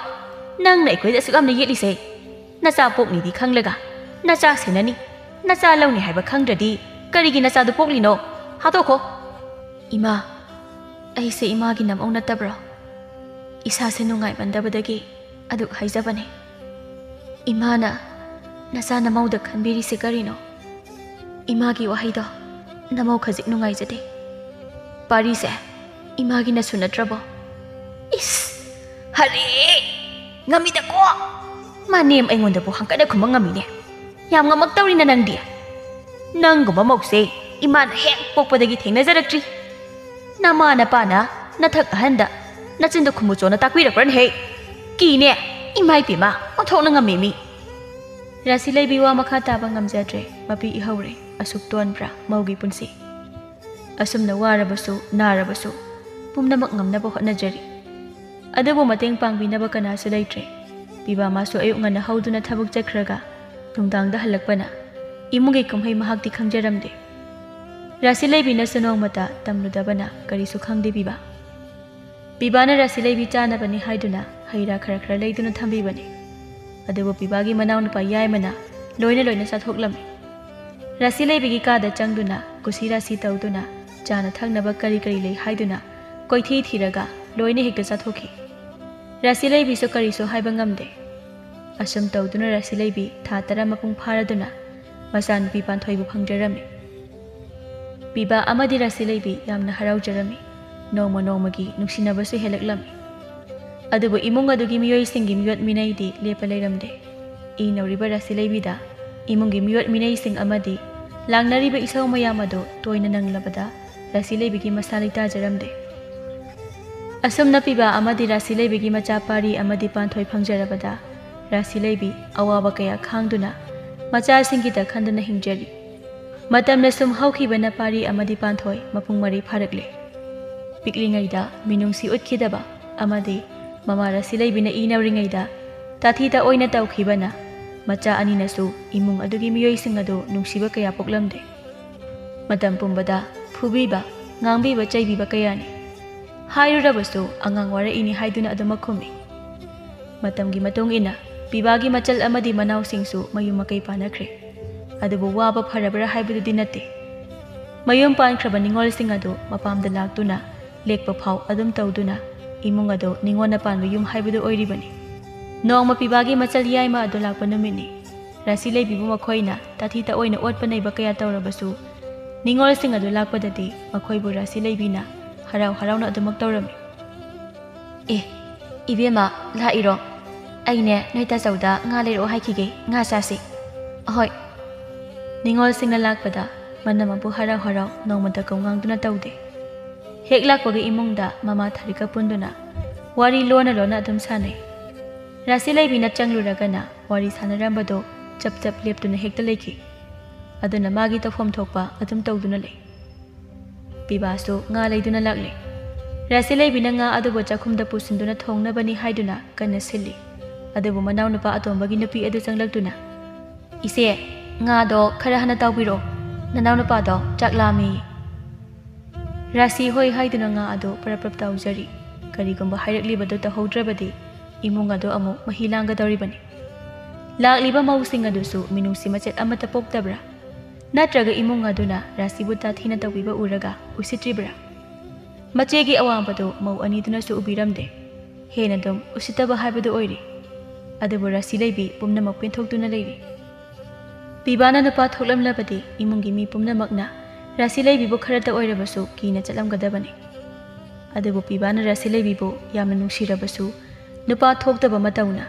ꯅꯪꯅ ꯑꯩꯈꯣꯏꯗ ꯑꯁꯨꯛ ꯌꯥꯝꯅ ꯌꯦꯠꯂꯤꯁꯦ ꯅꯆꯥ ꯄꯣꯛꯅꯤꯗꯤ ꯈꯪꯂꯒ ꯅꯆꯥ ꯁꯦꯟꯅꯅꯤ ꯅꯆꯥ ꯂꯧꯅꯤ ꯍꯥꯏꯕ ꯈꯪꯗ꯭ꯔꯗꯤ ꯀꯔꯤꯒꯤ ꯅꯆꯥꯗꯨ ꯄꯣꯛꯂꯤꯅꯣ ꯍꯥꯠꯇꯣꯛꯈꯣ ꯏꯃꯥ, ꯑꯩꯁꯦ ꯏꯃꯥꯒꯤ ꯅꯃꯧ ꯅꯠꯇꯕ꯭ꯔꯣ? ꯏꯁꯥꯁꯦ ꯅꯨꯡꯉꯥꯏꯃꯟꯗꯕꯗꯒꯤ ꯑꯗꯨꯛ ꯍꯥꯏꯖꯕꯅꯤ꯫ ꯏꯃꯥꯅ ꯅꯆꯥ ꯅꯃꯧꯗ ꯈꯟꯕꯤꯔꯤꯁꯦ ꯀꯔꯤꯅꯣ? ꯏꯃꯥꯒꯤ ꯋꯥꯍꯩꯗꯣ ꯅꯃꯧ ꯈꯖꯤꯛ ꯅꯨꯡꯉꯥꯏꯖꯗꯦ꯫ ꯄꯥꯔꯤꯁꯦ ꯏꯃꯥꯒꯤ ꯅꯁꯨ ꯅꯠꯇ꯭ꯔꯕꯣ? 이스 하리 ngami다 ko 마님 ꯑꯩꯉꯣꯟꯗꯕꯨ ꯍꯪꯀꯠꯅ ꯈꯨꯝꯕ ꯉꯝꯃꯤꯅꯦ. ꯌꯥꯝ ꯉꯝꯃꯛꯇꯧꯔꯤꯅ ꯅꯪꯗꯤ. ꯅꯪꯒꯨꯝꯕ ꯃꯧꯁꯦ ꯏꯃꯥꯅ ꯍꯦꯛ ꯄꯣꯛꯄꯗꯒꯤ ꯊꯦꯡꯅꯖꯔꯛꯇ꯭ꯔꯤ. ꯅꯃꯥ ꯅꯄꯥꯅ ꯅꯊꯛ ꯑꯍꯟꯗ ꯅꯆꯤꯟꯗ ꯈꯨꯝꯃꯨꯆꯣꯅ ꯇꯥꯛꯄꯤꯔꯛꯄ꯭ꯔꯅꯦꯍꯦ? ꯀꯤꯅꯦ ꯏꯃꯥꯏꯄꯦꯝꯃ ꯑꯣꯟꯊꯣꯛꯅ ꯉꯝꯃꯤꯃꯤ꯫ ꯔꯥꯁꯤ ꯂꯩꯕꯤ ꯋꯥ ꯃꯈꯥ ꯇꯥꯕ ꯉꯝꯖꯗ꯭ꯔꯦ, ꯃꯄꯤ ꯏꯍꯧꯔꯦ, ꯑꯁꯨꯛ ꯇꯣꯟꯕ꯭ꯔꯥ ꯃꯧꯒꯤ ꯄꯨꯟꯁꯤ? ꯑꯁꯨꯝꯅ ꯋꯥꯔꯕꯁꯨ ꯅꯥꯔꯕꯁꯨ ꯄꯨꯝꯅꯃꯛ ꯉꯝꯅꯕ ꯍꯣꯠꯅꯖꯔꯤ꯫ ꯑꯗꯨꯕꯨ ꯃꯇꯦꯡ ꯄꯥꯡꯕꯤꯅꯕ ꯀꯅꯥꯁꯨ ꯂꯩꯇ꯭ꯔꯦ꯫ ꯄꯤꯕꯥ ꯃꯥꯁꯨ ꯑꯌꯨꯛ ꯉꯟꯅ ꯍꯧꯗꯨꯅ ꯊꯕꯛ ꯆꯠꯈ꯭ꯔꯒ ꯅꯨꯡꯗꯥꯡꯗ ꯍꯜꯂꯛꯄꯅ ꯏꯃꯨꯡꯒꯤ ꯀꯨꯝꯍꯩ ꯃꯍꯥꯛꯇꯤ ꯈꯪꯖꯔꯝꯗꯦ꯫ ꯔꯥꯁꯤ ꯂꯩꯕꯤꯅꯁꯨ ꯅꯣꯡꯃꯇ ꯇꯝꯂꯨꯗꯕꯅ ꯀꯔꯤꯁꯨ ꯈꯪꯗꯦ ꯄꯤꯕꯥ꯫ ꯄꯤꯕꯥꯅ ꯔꯥꯁꯤ ꯂꯩꯕꯤ ꯆꯥꯅꯕꯅꯤ ꯍꯥꯏꯗꯨꯅ ꯍꯩꯔꯥ ꯈꯔ ꯈꯔ ꯂꯩꯗꯨꯅ ꯊꯝꯕꯤꯕꯅꯤ꯫ ꯑꯗꯨꯕꯨ ꯄꯤꯕꯥꯒꯤ ꯃꯅꯥꯎꯅꯨꯄꯥ ꯌꯥꯏꯃꯅ ꯂꯣꯏꯅ ꯆꯥꯊꯣꯛꯂꯝꯃꯤ꯫ ꯔꯥꯁꯤ ꯂꯩꯕꯤꯒꯤ ꯀꯥꯗ ꯆꯪꯗꯨꯅ ꯀꯨꯁꯤ ꯔꯥꯁꯤ ꯇꯧꯗꯨꯅ ꯆꯥꯅ ꯊꯛꯅꯕ ꯀꯔꯤ ꯀꯔꯤ ꯂꯩ ꯍꯥꯏꯗꯨꯅ ꯀꯣꯏꯊꯤ ꯊꯤꯔꯒ ꯂꯣꯏꯅ ꯍꯦꯛꯇ ꯆꯥꯊꯣꯛꯈꯤ꯫ ꯔꯥꯁꯤ ꯂꯩꯕꯤꯁꯨ ꯀꯔꯤꯁꯨ ꯍꯥꯏꯕ ꯉꯝꯗꯦ꯫ ꯑꯁꯨꯝ ꯇꯧꯗꯨꯅ ꯔꯥꯁꯤ ꯂꯩꯕꯤ ꯊꯥ 10 ꯃꯄꯨꯡ ꯐꯥꯔꯗꯨꯅ ꯃꯆꯥꯅꯨꯄꯤ ꯄꯥꯟꯊꯣꯏꯕꯨ ꯐꯪꯖꯔꯝꯃꯤ꯫ ꯄꯤꯕꯥ ꯑꯃꯗꯤ ꯔꯥꯁꯤ ꯂꯩꯕꯤ ꯌꯥꯝꯅ ꯍꯔꯥꯎꯖꯔꯝꯃꯤ꯫ ꯅꯣꯡꯃ ꯅꯣꯡꯃꯒꯤ ꯅꯨꯡꯁꯤꯅꯕꯁꯨ ꯍꯦꯜꯂꯛꯂꯝꯃꯤ꯫ ꯑꯗꯨꯕꯨ ꯏꯃꯨꯡ ꯑꯗꯨꯒꯤ ꯃꯤꯑꯣꯏꯁꯤꯡꯒꯤ ꯃꯤꯑꯣꯠ ꯃꯤꯅꯩꯗꯤ ꯂꯦꯞꯄ ꯂꯩꯔꯝꯗꯦ꯫ ꯏꯅꯧꯔꯤꯕ ꯔꯥꯁꯤ ꯂꯩꯕꯤꯗ ꯏꯃꯨꯡꯒꯤ ꯃꯤꯑꯣꯠ ꯃꯤꯅꯩꯁꯤꯡ ꯑꯃꯗꯤ ꯂꯥꯡꯅꯔꯤꯕ ꯏꯁꯧ ꯃꯌꯥꯝ ꯑꯗꯨ ꯇꯣꯏꯅ ꯅꯪꯂꯕꯗ ꯔꯥꯁꯤ ꯂꯩꯕꯤꯒꯤ ꯃꯁꯥ ꯂꯩꯇꯥꯖꯔꯝꯗꯦ꯫ ꯑꯁꯨꯝꯅ ꯄꯤꯕꯥ ꯑꯃꯗꯤ ꯔꯥꯁꯤ ꯂꯩꯕꯤꯒꯤ ꯃꯆꯥ ꯄꯥꯔꯤ ꯑꯃꯗꯤ ꯄꯥꯟꯊꯣꯏ ꯐꯪꯖꯔꯕꯗ ꯔꯥꯁꯤ ꯂꯩꯕꯤ ꯑꯋꯥꯕ ꯀꯌꯥ ꯈꯥꯡꯗꯨꯅ ꯃꯆꯥꯁꯤꯡꯒꯤꯗ ꯈꯟꯗꯨꯅ ꯍꯤꯡꯖꯔꯤ꯫ ꯃꯇꯝꯅ ꯁꯨꯝ ꯍꯧꯈꯤꯕꯅ ꯄꯥꯔꯤ ꯑꯃꯗꯤ ꯄꯥꯟꯊꯣꯏ ꯃꯄꯨꯡ 4 ꯐꯥꯔꯛꯂꯦ꯫ ꯄꯤꯛꯂꯤꯉꯩꯗ ꯃꯤꯅꯨꯡꯁꯤ ꯎꯠꯈꯤꯗꯕ ꯑꯃꯗꯤ ꯃꯃꯥ ꯔꯥꯁꯤ ꯂꯩꯕꯤꯅ ꯏꯅꯧꯔꯤꯉꯩꯗ ꯇꯥꯊꯤꯇ ꯑꯣꯏꯅ ꯇꯧꯈꯤꯕꯅ ꯃꯆꯥ ꯑꯅꯤꯅꯁꯨ ꯏꯃꯨꯡ ꯑꯗꯨꯒꯤ ꯃꯤꯑꯣꯏꯁꯤꯡ ꯑꯗꯨ ꯅꯨꯡꯁꯤꯕ ꯀꯌꯥ ꯄꯣꯛꯂꯝꯗꯦ꯫ ꯃꯇꯝ ꯄꯨꯝꯕꯗ ꯐꯨꯕꯤꯕ, ꯉꯥꯡꯕꯤꯕ, ꯆꯩꯕꯤꯕ ꯀꯌꯥꯅꯤ꯫ ꯍꯥꯏꯔꯨꯔꯕꯁꯨ ꯑꯉꯥꯡ ꯋꯥꯔꯛꯏꯅꯤ ꯍꯥꯏꯗꯨꯅ ꯑꯗꯨꯃꯛ ꯈꯨꯝꯃꯤ꯫ ꯃꯇꯝꯒꯤ ꯃꯇꯨꯡ ꯏꯟꯅ ꯄꯤꯕꯥꯒꯤ ꯃꯆꯜ ꯑꯃꯗꯤ ꯃꯅꯥꯎꯁꯤꯡꯁꯨ ꯃꯌꯨꯝ ꯃꯀꯩ ꯄꯥꯟꯅꯈ꯭ꯔꯦ꯫ ꯑꯗꯨꯕꯨ ꯋꯥꯕ ꯐꯔꯕ꯭ꯔꯥ ꯍꯥꯏꯕꯗꯨꯗꯤ ꯅꯠꯇꯦ꯫ ꯃꯌꯨꯝ ꯄꯥꯟꯈ꯭ꯔꯕ ꯅꯤꯡꯉꯣꯜꯁꯤꯡ ꯑꯗꯨ ꯃꯄꯥꯝꯗ ꯂꯥꯛꯇꯨꯅ ꯂꯦꯛꯄ ꯐꯥꯎ ꯑꯗꯨꯝ ꯇꯧꯗꯨꯅ ꯏꯃꯨꯡ ꯑꯗꯨ ꯅꯤꯡꯉꯣꯜꯅ ꯄꯥꯟꯕ ꯌꯨꯝ ꯍꯥꯏꯕꯗꯨ ꯑꯣꯏꯔꯤꯕꯅꯤ꯫ ꯅꯣꯡꯃ ꯄꯤꯕꯥꯒꯤ ꯃꯆꯜ ꯌꯥꯏꯃ ꯑꯗꯨ ꯂꯥꯛꯄ ꯅꯨꯃꯤꯠꯅꯤ꯫ ꯔꯥꯁꯤ ꯂꯩꯕꯤꯕꯨ ꯃꯈꯣꯏꯅ ꯇꯥꯊꯤꯇ ꯑꯣꯏꯅ ꯑꯣꯠꯄ ꯅꯩꯕ ꯀꯌꯥ ꯇꯧꯔꯕꯁꯨ ꯅꯤꯡꯉꯣꯜꯁꯤꯡ ꯑꯗꯨ ꯂꯥꯛꯄꯗꯗꯤ ꯃꯈꯣꯏꯕꯨ ꯔꯥꯁꯤ ꯂꯩꯕꯤꯅ ꯍꯔꯥꯎ ꯍꯔꯥꯎꯅ ꯑꯗꯨꯃꯛ ꯇꯧꯔꯝꯃꯤ꯫ ꯑꯦ ꯏꯕꯦꯝꯃ ꯂꯥꯛꯏꯔꯣ? ꯑꯩꯅꯦ ꯅꯣꯏ ꯇꯥꯆꯧꯗ ꯉꯥ ꯂꯩꯔꯛꯑꯣ ꯍꯥꯏꯈꯤꯒꯦ, ꯉꯥ ꯆꯥꯁꯤ꯫ ꯑꯍꯣꯏ꯫ ꯅꯤꯡꯉꯣꯜꯁꯤꯡꯅ ꯂꯥꯛꯄꯗ ꯃꯅꯝꯃꯕꯨ ꯍꯔꯥꯎ ꯍꯔꯥꯎ ꯅꯣꯡꯃꯇ ꯀꯧꯉꯥꯡꯗꯨꯅ ꯇꯧꯗꯦ꯫ ꯍꯦꯛ ꯂꯥꯛꯄꯒ ꯏꯃꯨꯡꯗ ꯃꯃꯥ ꯊꯥꯔꯤꯛꯀ ꯄꯨꯟꯗꯨꯅ ꯋꯥꯔꯤ ꯂꯣꯟꯅ ꯑꯗꯨꯝ ꯁꯥꯟꯅꯩ꯫ ꯔꯥꯁꯤ ꯂꯩꯕꯤꯅ ꯆꯪꯂꯨꯔꯒꯅ ꯋꯥꯔꯤ ꯁꯥꯟꯅꯔꯝꯕꯗꯣ ꯆꯞ ꯂꯦꯞꯇꯨꯅ ꯍꯦꯛꯇ ꯂꯩꯈꯤ꯫ ꯑꯗꯨꯅ ꯃꯥꯒꯤ ꯇꯧꯐꯝ ꯊꯣꯛꯄ ꯑꯗꯨꯝ ꯇꯧꯗꯨꯅ ꯂꯩ꯫ ꯄꯤꯕꯥꯁꯨ ꯉꯥ ꯂꯩꯗꯨꯅ ꯂꯥꯛꯂꯦ꯫ ꯔꯥꯁꯤ ꯂꯩꯕꯤꯅ ꯉꯥ ꯑꯗꯨꯕꯨ ꯆꯥꯛꯈꯨꯝꯗ ꯄꯨꯁꯤꯟꯗꯨꯅ ꯊꯣꯡꯅꯕꯅꯤ ꯍꯥꯏꯗꯨꯅ ꯀꯟꯅ ꯁꯤꯜꯂꯤ꯫ ꯑꯗꯨꯕꯨ ꯃꯅꯥꯎꯅꯨꯄꯥ ꯑꯇꯣꯝꯕꯒꯤ ꯅꯨꯄꯤ ꯑꯗꯨ ꯆꯪꯂꯛꯇꯨꯅ "ꯏꯆꯦ, ꯉꯥꯗꯣ ꯈꯔ ꯍꯟꯅ ꯇꯥꯎꯕꯤꯔꯣ, ꯅꯅꯥꯎꯅꯨꯄꯥꯗꯣ ꯆꯥꯛ ꯂꯥꯝꯃꯤ"꯫ ꯔꯥꯁꯤ ꯍꯣꯏ ꯍꯥꯏꯗꯨꯅ ꯉꯥ ꯑꯗꯨ ꯄ꯭ꯔꯞ ꯇꯥꯎꯖꯔꯤ꯫ ꯀꯔꯤꯒꯨꯝꯕ ꯍꯥꯏꯔꯛꯂꯤꯕꯗꯨ ꯇꯧꯍꯧꯗ꯭ꯔꯕꯗꯤ ꯏꯃꯨꯡ ꯑꯗꯨ ꯑꯃꯨꯛ ꯃꯍꯤ ꯂꯥꯡꯒꯗꯧꯔꯤꯕꯅꯤ꯫ ꯂꯥꯛꯂꯤꯕ ꯃꯧꯁꯤꯡ ꯑꯗꯨꯁꯨ ꯃꯤꯅꯨꯡꯁꯤ ꯃꯆꯦꯠ ꯑꯃꯠꯇ ꯄꯣꯛꯇꯕ꯭ꯔꯥ? ꯅꯠꯇ꯭ꯔꯒ ꯏꯃꯨꯡ ꯑꯗꯨꯅ ꯔꯥꯁꯤꯕꯨ ꯇꯥꯊꯤꯅ ꯇꯧꯕꯤꯕ ꯎꯔꯒ ꯎꯁꯤꯠꯇ꯭ꯔꯤꯕ꯭ꯔꯥ? ꯃꯆꯦꯒꯤ ꯑꯋꯥꯡꯕꯗꯨ ꯃꯧ ꯑꯅꯤꯗꯨꯅꯁꯨ ꯎꯕꯤꯔꯝꯗꯦ꯫ ꯍꯦꯟꯅ ꯑꯗꯨꯝ ꯎꯁꯤꯠꯇꯕ ꯍꯥꯏꯕꯗꯨ ꯑꯣꯏꯔꯤ꯫ ꯑꯗꯨꯕꯨ ꯔꯥꯁꯤ ꯂꯩꯕꯤ ꯄꯨꯝꯅꯃꯛ ꯄꯦꯟꯊꯣꯛꯇꯨꯅ ꯂꯩꯔꯤ꯫ ꯄꯤꯕꯥꯅ ꯅꯨꯄꯥ ꯊꯣꯛꯂꯝꯂꯕꯗꯤ ꯏꯃꯨꯡꯒꯤ ꯃꯤ ꯄꯨꯝꯅꯃꯛꯅ ꯔꯥꯁꯤ ꯂꯩꯕꯤꯕꯨ ꯈꯔꯇ ꯑꯣꯏꯔꯕꯁꯨ ꯀꯤꯅ ꯆꯠꯂꯝꯒꯗꯕꯅꯤ꯫ ꯑꯗꯨꯕꯨ ꯄꯤꯕꯥꯅ ꯔꯥꯁꯤ ꯂꯩꯕꯤꯕꯨ ꯌꯥꯝꯅ ꯅꯨꯡꯁꯤꯔꯕꯁꯨ ꯅꯨꯄꯥ ꯊꯣꯛꯇꯕ ꯃꯇꯧꯅ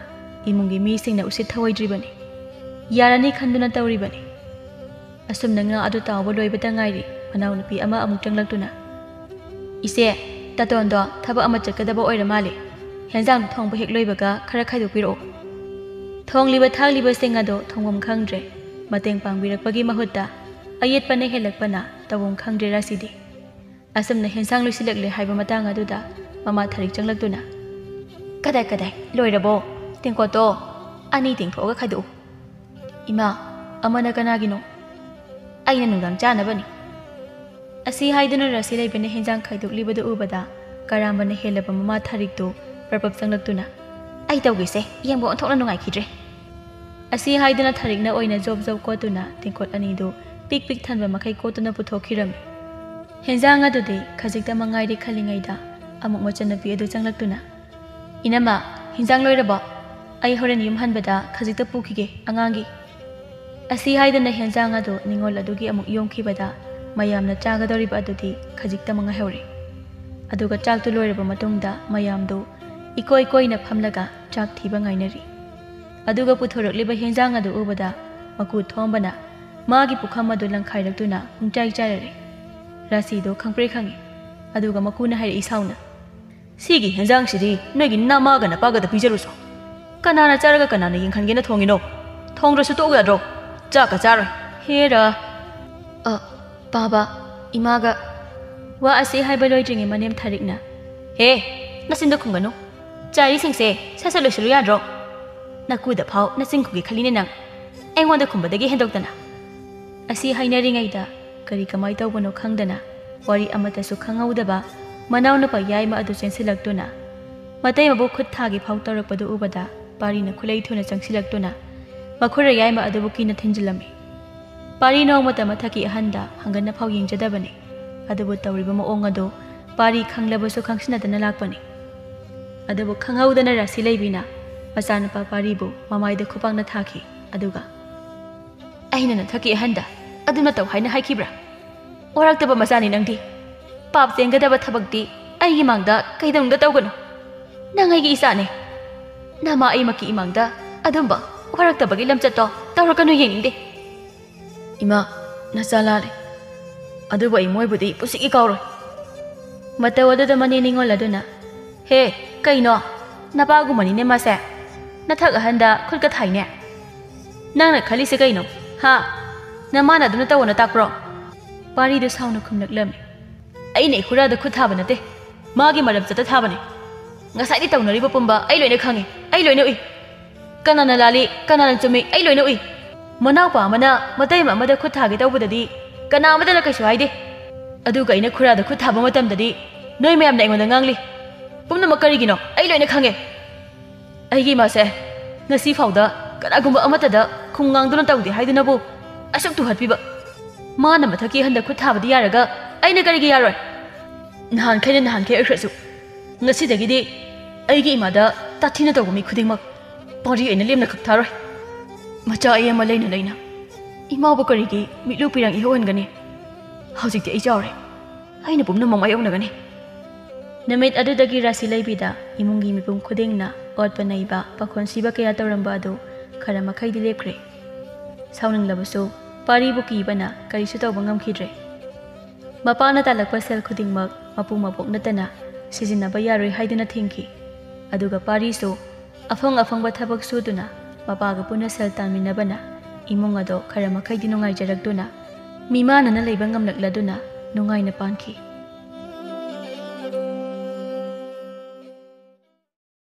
ꯏꯃꯨꯡꯒꯤ ꯃꯤꯁꯤꯡꯅ ꯎꯁꯤꯠ ꯊꯑꯣꯏꯗ꯭ꯔꯤꯕꯅꯤ꯫ ꯌꯥꯔꯅꯤ ꯈꯟꯗꯨꯅ ꯇꯧꯔꯤꯕꯅꯤ꯫ ꯑꯁꯨꯝꯅ ꯉꯥ ꯑꯗꯨ ꯇꯥꯎꯕ ꯂꯣꯏꯕꯇ ꯉꯥꯏꯔꯤ ꯃꯅꯥꯎꯅꯨꯄꯤ ꯑꯃ ꯑꯃꯨꯛ ꯆꯪꯂꯛꯇꯨꯅ "ꯏꯆꯦ, ꯇꯥꯇꯣꯟꯗꯣ ꯊꯕꯛ ꯑꯃ ꯆꯠꯀꯗꯕ ꯑꯣꯏꯔ ꯃꯥꯜꯂꯤ꯫ ꯍꯦꯟꯖꯥꯡ ꯊꯣꯡꯕ ꯍꯦꯛ ꯂꯣꯏꯕꯒ ꯈꯔ ꯈꯥꯏꯗꯣꯛꯄꯤꯔꯛꯑꯣ"꯫ ꯊꯣꯡꯂꯤꯕ ꯊꯥꯛꯂꯤꯕꯁꯤꯡ ꯑꯗꯨ ꯊꯣꯡꯐꯝ ꯈꯪꯗ꯭ꯔꯦ꯫ ꯃꯇꯦꯡ ꯄꯥꯡꯕꯤꯔꯛꯄꯒꯤ ꯃꯍꯨꯠꯇ ꯑꯌꯦꯠꯄꯅ ꯍꯦꯜꯂꯛꯄꯅ ꯇꯧꯐꯝ ꯈꯪꯗ꯭ꯔꯦ ꯔꯥꯁꯤꯗꯤ꯫ ꯑꯁꯨꯝꯅ ꯍꯦꯟꯖꯥꯡ ꯂꯣꯏꯁꯤꯜꯂꯛꯂꯦ ꯍꯥꯏꯕ ꯃꯇꯥꯡ ꯑꯗꯨꯗ ꯃꯃꯥ ꯊꯥꯔꯤꯛ ꯆꯪꯂꯛꯇꯨꯅ "ꯀꯗꯥꯏ ꯂꯣꯏꯔꯕꯣ? ꯇꯦꯡꯀꯣꯠꯇꯣ 2 ꯇꯦꯡꯊꯣꯛꯑꯒ ꯈꯥꯏꯗꯣꯛꯎ"꯫ "ꯏꯃꯥ, ꯑꯃꯅ ꯀꯅꯥꯒꯤꯅꯣ?" "ꯑꯩꯅ ꯅꯨꯡꯗꯥꯡ ꯆꯥꯅꯕꯅꯤ"꯫ ꯑꯁꯤ ꯍꯥꯏꯗꯨꯅ ꯔꯥꯁꯤ ꯂꯩꯕꯤꯅ ꯍꯦꯟꯖꯥꯡ ꯈꯥꯏꯗꯣꯛꯂꯤꯕꯗꯨ ꯎꯕꯗ ꯀꯔꯥꯝꯕꯅ ꯍꯦꯜꯂꯕ ꯃꯃꯥ ꯊꯥꯔꯤꯛꯇꯨ ꯄ꯭ꯔꯞ ꯆꯪꯂꯛꯇꯨꯅ "ꯑꯩ ꯇꯧꯒꯦꯁꯦ, ꯌꯦꯡꯕ ꯑꯣꯟꯊꯣꯛꯅ ꯅꯨꯡꯉꯥꯏꯈꯤꯗ꯭ꯔꯦ"꯫ ꯑꯁꯤ ꯍꯥꯏꯗꯨꯅ ꯊꯥꯔꯤꯛꯅ ꯑꯣꯏꯅ ꯖꯣꯕ ꯀꯣꯠꯇꯨꯅ ꯇꯦꯡꯀꯣꯠ 2ꯗꯨ ꯄꯤꯛ ꯊꯟꯕ ꯃꯈꯩ ꯀꯣꯠꯇꯨꯅ ꯄꯨꯊꯣꯛꯈꯤꯔꯝꯃꯤ꯫ ꯍꯦꯟꯖꯥꯡ ꯑꯗꯨꯗꯤ ꯈꯖꯤꯛꯇ ꯃꯉꯥꯏꯔꯤ ꯈꯜꯂꯤꯉꯩꯗ ꯑꯃꯨꯛ ꯃꯆꯟꯅꯨꯄꯤ ꯑꯗꯨ ꯆꯪꯂꯛꯇꯨꯅ ꯏꯅꯝꯃ ꯍꯤꯟꯖꯥꯡ ꯂꯣꯏꯔꯕꯣ ꯑꯩ ꯍꯣꯔꯦꯟ ꯌꯨꯝ ꯍꯟꯕꯗ ꯈꯖꯤꯛꯇ ꯄꯨꯈꯤꯒꯦ ꯑꯉꯥꯡꯒꯤ ꯑꯁꯤ ꯍꯥꯏꯗꯅ ꯍꯦꯟꯖꯥꯡ ꯑꯗꯨ ꯅꯤꯡꯉꯣꯜ ꯑꯗꯨꯒꯤ ꯑꯃꯨꯛ ꯌꯣꯝꯈꯤꯕꯗ ꯃꯌꯥꯝꯅ ꯆꯥꯒꯗꯧꯔꯤꯕ ꯑꯗꯨꯗꯤ ꯈꯖꯤꯛꯇ ꯉꯥꯏꯍꯧꯔꯦ ꯑꯗꯨꯒ ꯆꯥꯛꯇꯨ ꯂꯣꯏꯔꯕ ꯃꯇꯨꯡꯗ ꯃꯌꯥꯝꯗꯨ ꯏꯀꯣꯏ ꯀꯣꯏꯅ ꯐꯝꯂꯒ ꯆꯥꯛ ꯊꯤꯕ ꯉꯥꯏꯅꯔꯤ ꯑꯗꯨꯒ ꯄꯨꯊꯣꯔꯛꯂꯤꯕ ꯍꯦꯟꯖꯥꯡ ꯑꯗꯨ ꯎꯕꯗ ꯃꯀꯨ ꯊꯣꯝꯕꯅ ꯃꯥꯒꯤ ꯄꯨꯈꯝ ꯑꯗꯨ ꯂꯪꯈꯥꯏꯔꯛꯇꯨꯅ ꯄꯨꯡꯆꯥꯏ ꯆꯥꯏꯔꯔꯦ ꯔꯥꯁꯤꯗꯣ ꯈꯪꯄ꯭ꯔꯦ ꯈꯪꯉꯤ ꯑꯗꯨꯒ ꯃꯀꯨꯅ ꯍꯥꯏꯔꯛꯏ ꯁꯥꯎꯅ ꯁꯤꯒꯤ ꯍꯦꯟꯖꯥꯡꯁꯤꯗꯤ ꯅꯣꯏꯒꯤ ꯅꯃꯥꯒ ꯅꯄꯥꯒꯗ ꯄꯤꯖꯔꯨꯁꯣ ꯀꯅꯥꯅ ꯆꯥꯔꯒ ꯀꯅꯥꯅ ꯌꯦꯡꯍꯟꯒꯦꯅ ꯊꯣꯡꯉꯤꯅꯣ ꯊꯣꯡꯗ꯭ꯔꯁꯨ ꯇꯣꯛꯎ ꯌꯥꯗ꯭ꯔꯣ ꯆꯥꯛꯀ ꯆꯥꯔꯣꯏ ꯍꯦꯔ ꯄꯥꯕ ꯏꯃꯥꯒ ꯋꯥ ꯑꯁꯤ ꯍꯥꯏꯕ ꯂꯣꯏꯗ꯭ꯔꯤꯉꯩ ꯃꯅꯦꯝ ꯊꯥꯔꯤꯛꯅ ꯍꯦ ꯅꯆꯤꯟꯗꯣ ꯈꯨꯝꯒꯅꯨ ꯆꯥꯔꯤꯁꯤꯡꯁꯦ ꯁꯠ ꯁꯠ ꯂꯣꯏꯁꯤꯜꯂꯨ ꯌꯥꯗ꯭ꯔꯣ ꯅꯀꯨꯗ ꯐꯥꯎ ꯅꯆꯤꯟ ꯈꯨꯒꯦ ꯈꯜꯂꯤꯅꯦ ꯅꯪ ꯑꯩꯉꯣꯟꯗ ꯈꯨꯝꯕꯗꯒꯤ ꯍꯦꯟꯗꯣꯛꯇꯅ ꯑꯁꯤ ꯍꯥꯏꯅꯔꯤꯉꯩꯗ ꯀꯔꯤ ꯀꯃꯥꯏ ꯇꯧꯕꯅꯣ ꯈꯪꯗꯅ ꯋꯥꯔꯤ ꯑꯃꯠꯇꯁꯨ ꯈꯪꯍꯧꯗꯕ ꯃꯅꯥꯎꯅꯨꯄꯥ ꯌꯥꯏꯃ ꯑꯗꯨ ꯆꯦꯟꯁꯤꯜꯂꯛꯇꯨꯅ ꯃꯇꯩ ꯃꯕꯨ ꯈꯨꯠ ꯊꯥꯒꯤ ꯐꯥꯎ ꯇꯧꯔꯛꯄꯗꯨ ꯎꯕꯗ ꯄꯥꯔꯤꯅ ꯈꯨꯂꯩ ꯊꯨꯅ ꯆꯪꯁꯤꯜꯂꯛꯇꯨꯅ ꯃꯈꯨꯔꯥ ꯌꯥꯏꯃ ꯑꯗꯨꯕꯨ ꯀꯤꯅ ꯊꯤꯟꯖꯤꯜꯂꯝꯃꯤ ꯄꯥꯔꯤ ꯅꯣꯡꯃꯇ ꯃꯊꯛꯀꯤ ꯑꯍꯟꯗ ꯍꯪꯒꯟꯅ ꯐꯥꯎ ꯌꯦꯡꯖꯗꯕꯅꯤ ꯑꯗꯨꯕꯨ ꯇꯧꯔꯤꯕ ꯃꯑꯣꯡ ꯑꯗꯨ ꯄꯥꯔꯤ ꯈꯪꯂꯕꯁꯨ ꯈꯪꯁꯤꯟꯅꯗꯅ ꯂꯥꯛꯄꯅꯤ ꯑꯗꯨꯕꯨ ꯈꯪꯍꯧꯗꯅ ꯔꯥꯁꯤ ꯂꯩꯕꯤꯅ ꯃꯆꯥꯅꯨꯄꯥ ꯄꯥꯔꯤꯕꯨ ꯃꯃꯥꯏꯗ ꯈꯨꯄꯥꯛꯅ ꯊꯥꯈꯤ ꯑꯗꯨꯒ ꯑꯩꯅ ꯅꯊꯛꯀꯤ ꯑꯍꯟꯗ ꯑꯗꯨꯅ ꯇꯧ ꯍꯥꯏꯅ ꯍꯥꯏꯈꯤꯕ꯭ꯔꯥ ꯑꯣꯏꯔꯛꯇꯕ ꯃꯆꯥꯅꯤ ꯅꯪꯗꯤ ꯄꯥꯞ ꯆꯦꯟꯒꯗꯕ ꯊꯕꯛꯇꯤ ꯑꯩꯒꯤ ꯃꯥꯡꯗ ꯀꯩꯗꯧꯅꯨꯡꯗ ꯇꯧꯒꯅꯨ ꯅꯪ ꯑꯩꯒꯤ ꯏꯆꯥꯅꯦ ꯅꯃꯥ ꯑꯩꯃꯛꯀꯤ ꯏꯃꯥꯡꯗ ꯑꯗꯨꯝꯕ ꯑꯣꯏꯔꯛꯇꯕꯒꯤ ꯂꯝꯆꯠꯇꯣ ꯇꯧꯔꯛꯀꯅꯨ ꯌꯦꯡꯅꯤꯡꯗꯦ ꯏꯃꯥ ꯅꯆꯥ ꯂꯥꯜꯂꯦ ꯑꯗꯨꯕꯨ ꯑꯩ ꯃꯣꯏꯕꯨꯗꯤ ꯄꯨꯟꯁꯤꯒꯤ ꯀꯥꯎꯔꯣꯏ ꯃꯇꯧ ꯑꯗꯨꯗ ꯃꯅꯦ ꯅꯤꯡꯉꯣꯜ ꯑꯗꯨꯅ ꯍꯦ ꯀꯩꯅꯣ ꯅꯄꯥꯒꯨꯝꯕꯅꯤꯅꯦ ꯃꯥꯁꯦ ꯅꯊꯛ ꯑꯍꯟꯗ ꯈꯨꯠꯀ ꯊꯥꯏꯅꯦ ꯅꯪꯅ ꯈꯜꯂꯤꯁꯦ ꯀꯩꯅꯣ ꯍꯥ ꯅꯃꯥꯅ ꯑꯗꯨꯅ ꯇꯧꯑꯣꯅ ꯇꯥꯛꯄ꯭ꯔꯣ ꯄꯥꯔꯤꯗꯨ ꯁꯥꯎꯅ ꯈꯨꯝꯂꯛꯂꯝꯃꯤ ꯑꯩꯅ ꯏꯈꯨꯔꯥꯗ ꯈꯨꯠ ꯊꯥꯕ ꯅꯠꯇꯦ ꯃꯥꯒꯤ ꯃꯔꯝꯆꯠꯇ ꯊꯥꯕꯅꯦ ꯉꯁꯥꯏꯗꯤ ꯇꯧꯅꯔꯤꯕ ꯄꯨꯝꯕ ꯑꯩ ꯂꯣꯏꯅ ꯈꯪꯉꯤ ꯑꯩ ꯂꯣꯏꯅ ꯎꯏ ꯀꯅꯥꯅ ꯂꯥꯜꯂꯤ ꯀꯅꯥꯅ ꯆꯨꯝꯃꯤ ꯑꯩ ꯂꯣꯏꯅ ꯎꯏ ꯃꯅꯥꯎꯄꯥ ꯑꯃꯅ ꯃꯇꯩꯃ ꯑꯃꯗ ꯈꯨꯠ ꯊꯥꯒꯦ ꯇꯧꯕꯗꯗꯤ ꯀꯅꯥ ꯑꯃꯗꯅ ꯀꯩꯁꯨ ꯍꯥꯏꯗꯦ ꯑꯗꯨꯒ ꯑꯩꯅ ꯈꯨꯔꯥꯗ ꯈꯨꯠ ꯊꯥꯕ ꯃꯇꯝꯗꯗꯤ ꯅꯣꯏ ꯃꯌꯥꯝꯅ ꯑꯩꯉꯣꯟꯗ ꯉꯥꯡꯂꯤ ꯄꯨꯝꯅꯃꯛ ꯀꯔꯤꯒꯤꯅꯣ ꯑꯩ ꯂꯣꯏꯅ ꯈꯪꯉꯦ ꯑꯩꯒꯤ ꯏꯃꯥꯁꯦ ꯉꯁꯤ ꯐꯥꯎꯗ ꯀꯅꯥꯒꯨꯝꯕ ꯑꯃꯠꯇꯗ ꯈꯨꯝ ꯉꯥꯡꯗꯨꯅ ꯇꯧꯗꯦ ꯍꯥꯏꯗꯨꯅꯕꯨ ꯑꯁꯨꯛ ꯇꯨꯍꯠꯄꯤꯕ ꯃꯥꯅ ꯃꯊꯛꯀꯤ ꯑꯍꯟꯗ ꯈꯨꯠ ꯊꯥꯕꯗꯤ ꯌꯥꯔꯒ ꯑꯩꯅ ꯀꯔꯤꯒꯤ ꯌꯥꯔꯣꯏ ꯅꯍꯥꯟꯈꯩ ꯑꯣꯏꯈ꯭ꯔꯁꯨ ꯉꯁꯤꯗꯒꯤꯗꯤ ꯑꯩꯒꯤ ꯏꯃꯥꯗ ꯇꯥꯊꯤꯅ ꯇꯧꯕ ꯃꯤ ꯈꯨꯗꯤꯡꯃꯛ ꯄꯥꯔꯤ ꯑꯩꯅ ꯂꯦꯝꯅ ꯈꯛ ꯊꯥꯔꯣꯏ ꯃꯆꯥ ꯑꯩ ꯑꯃ ꯂꯩꯅ ꯂꯩꯅ ꯏꯃꯥꯕꯨ ꯀꯔꯤꯒꯤ ꯃꯤꯠꯂꯨ ꯄꯤꯔꯥꯡ ꯏꯍꯧꯍꯟꯒꯅꯤ ꯍꯧꯖꯤꯛꯇꯤ ꯑꯩ ꯆꯥꯎꯔꯦ ꯑꯩꯅ ꯄꯨꯝꯅꯃꯛ ꯃꯥꯌꯣꯛꯅꯒꯅꯤ ꯅꯨꯃꯤꯠ ꯑꯗꯨꯗꯒꯤ ꯔꯥꯁꯤ ꯂꯩꯕꯤꯗ ꯏꯃꯨꯡꯒꯤ ꯃꯤꯄꯨꯝ ꯈꯨꯗꯤꯡꯅ ꯑꯣꯠꯄ ꯅꯩꯕ ꯄꯥꯈꯣꯟ ꯁꯤꯕ ꯀꯌꯥ ꯇꯧꯔꯝꯕ ꯑꯗꯨ ꯈꯔ ꯃꯈꯩꯗꯤ ꯂꯦꯞꯈ꯭ꯔꯦ ꯁꯥꯎꯅꯤꯡꯂꯕꯁꯨ ꯄꯥꯔꯤꯕꯨ ꯀꯤꯕꯅ ꯀꯔꯤꯁꯨ ꯇꯧꯕ ꯉꯝꯈꯤꯗ꯭ꯔꯦ ꯃꯄꯥꯅ ꯇꯥꯜꯂꯛꯄ ꯁꯦꯜ ꯈꯨꯗꯤꯡꯃꯛ ꯃꯄꯨ ꯃꯄꯣꯛ ꯅꯠꯇꯅ ꯁꯤꯖꯤꯟꯅꯕ ꯌꯥꯔꯣꯏ ꯍꯥꯏꯗꯨꯅ ꯊꯤꯡꯈꯤ ꯑꯗꯨꯒ ꯄꯥꯔꯤꯁꯨ ꯑꯐꯪ ꯑꯐꯪꯕ ꯊꯕꯛ ꯁꯨꯗꯨꯅ ꯃꯄꯥꯒ ꯄꯨꯟꯅ ꯁꯦꯜ ꯇꯥꯟꯃꯤꯟꯅꯕꯅ ꯏꯃꯨꯡ ꯑꯗꯣ ꯈꯔ ꯃꯈꯩꯗꯤ ꯅꯨꯡꯉꯥꯏꯖꯔꯛꯇꯨꯅ ꯃꯤꯃꯥꯟꯅꯅ ꯂꯩꯕ ꯉꯝꯂꯛꯂꯗꯨꯅ ꯅꯨꯡꯉꯥꯏꯅ ꯄꯥꯟꯈꯤ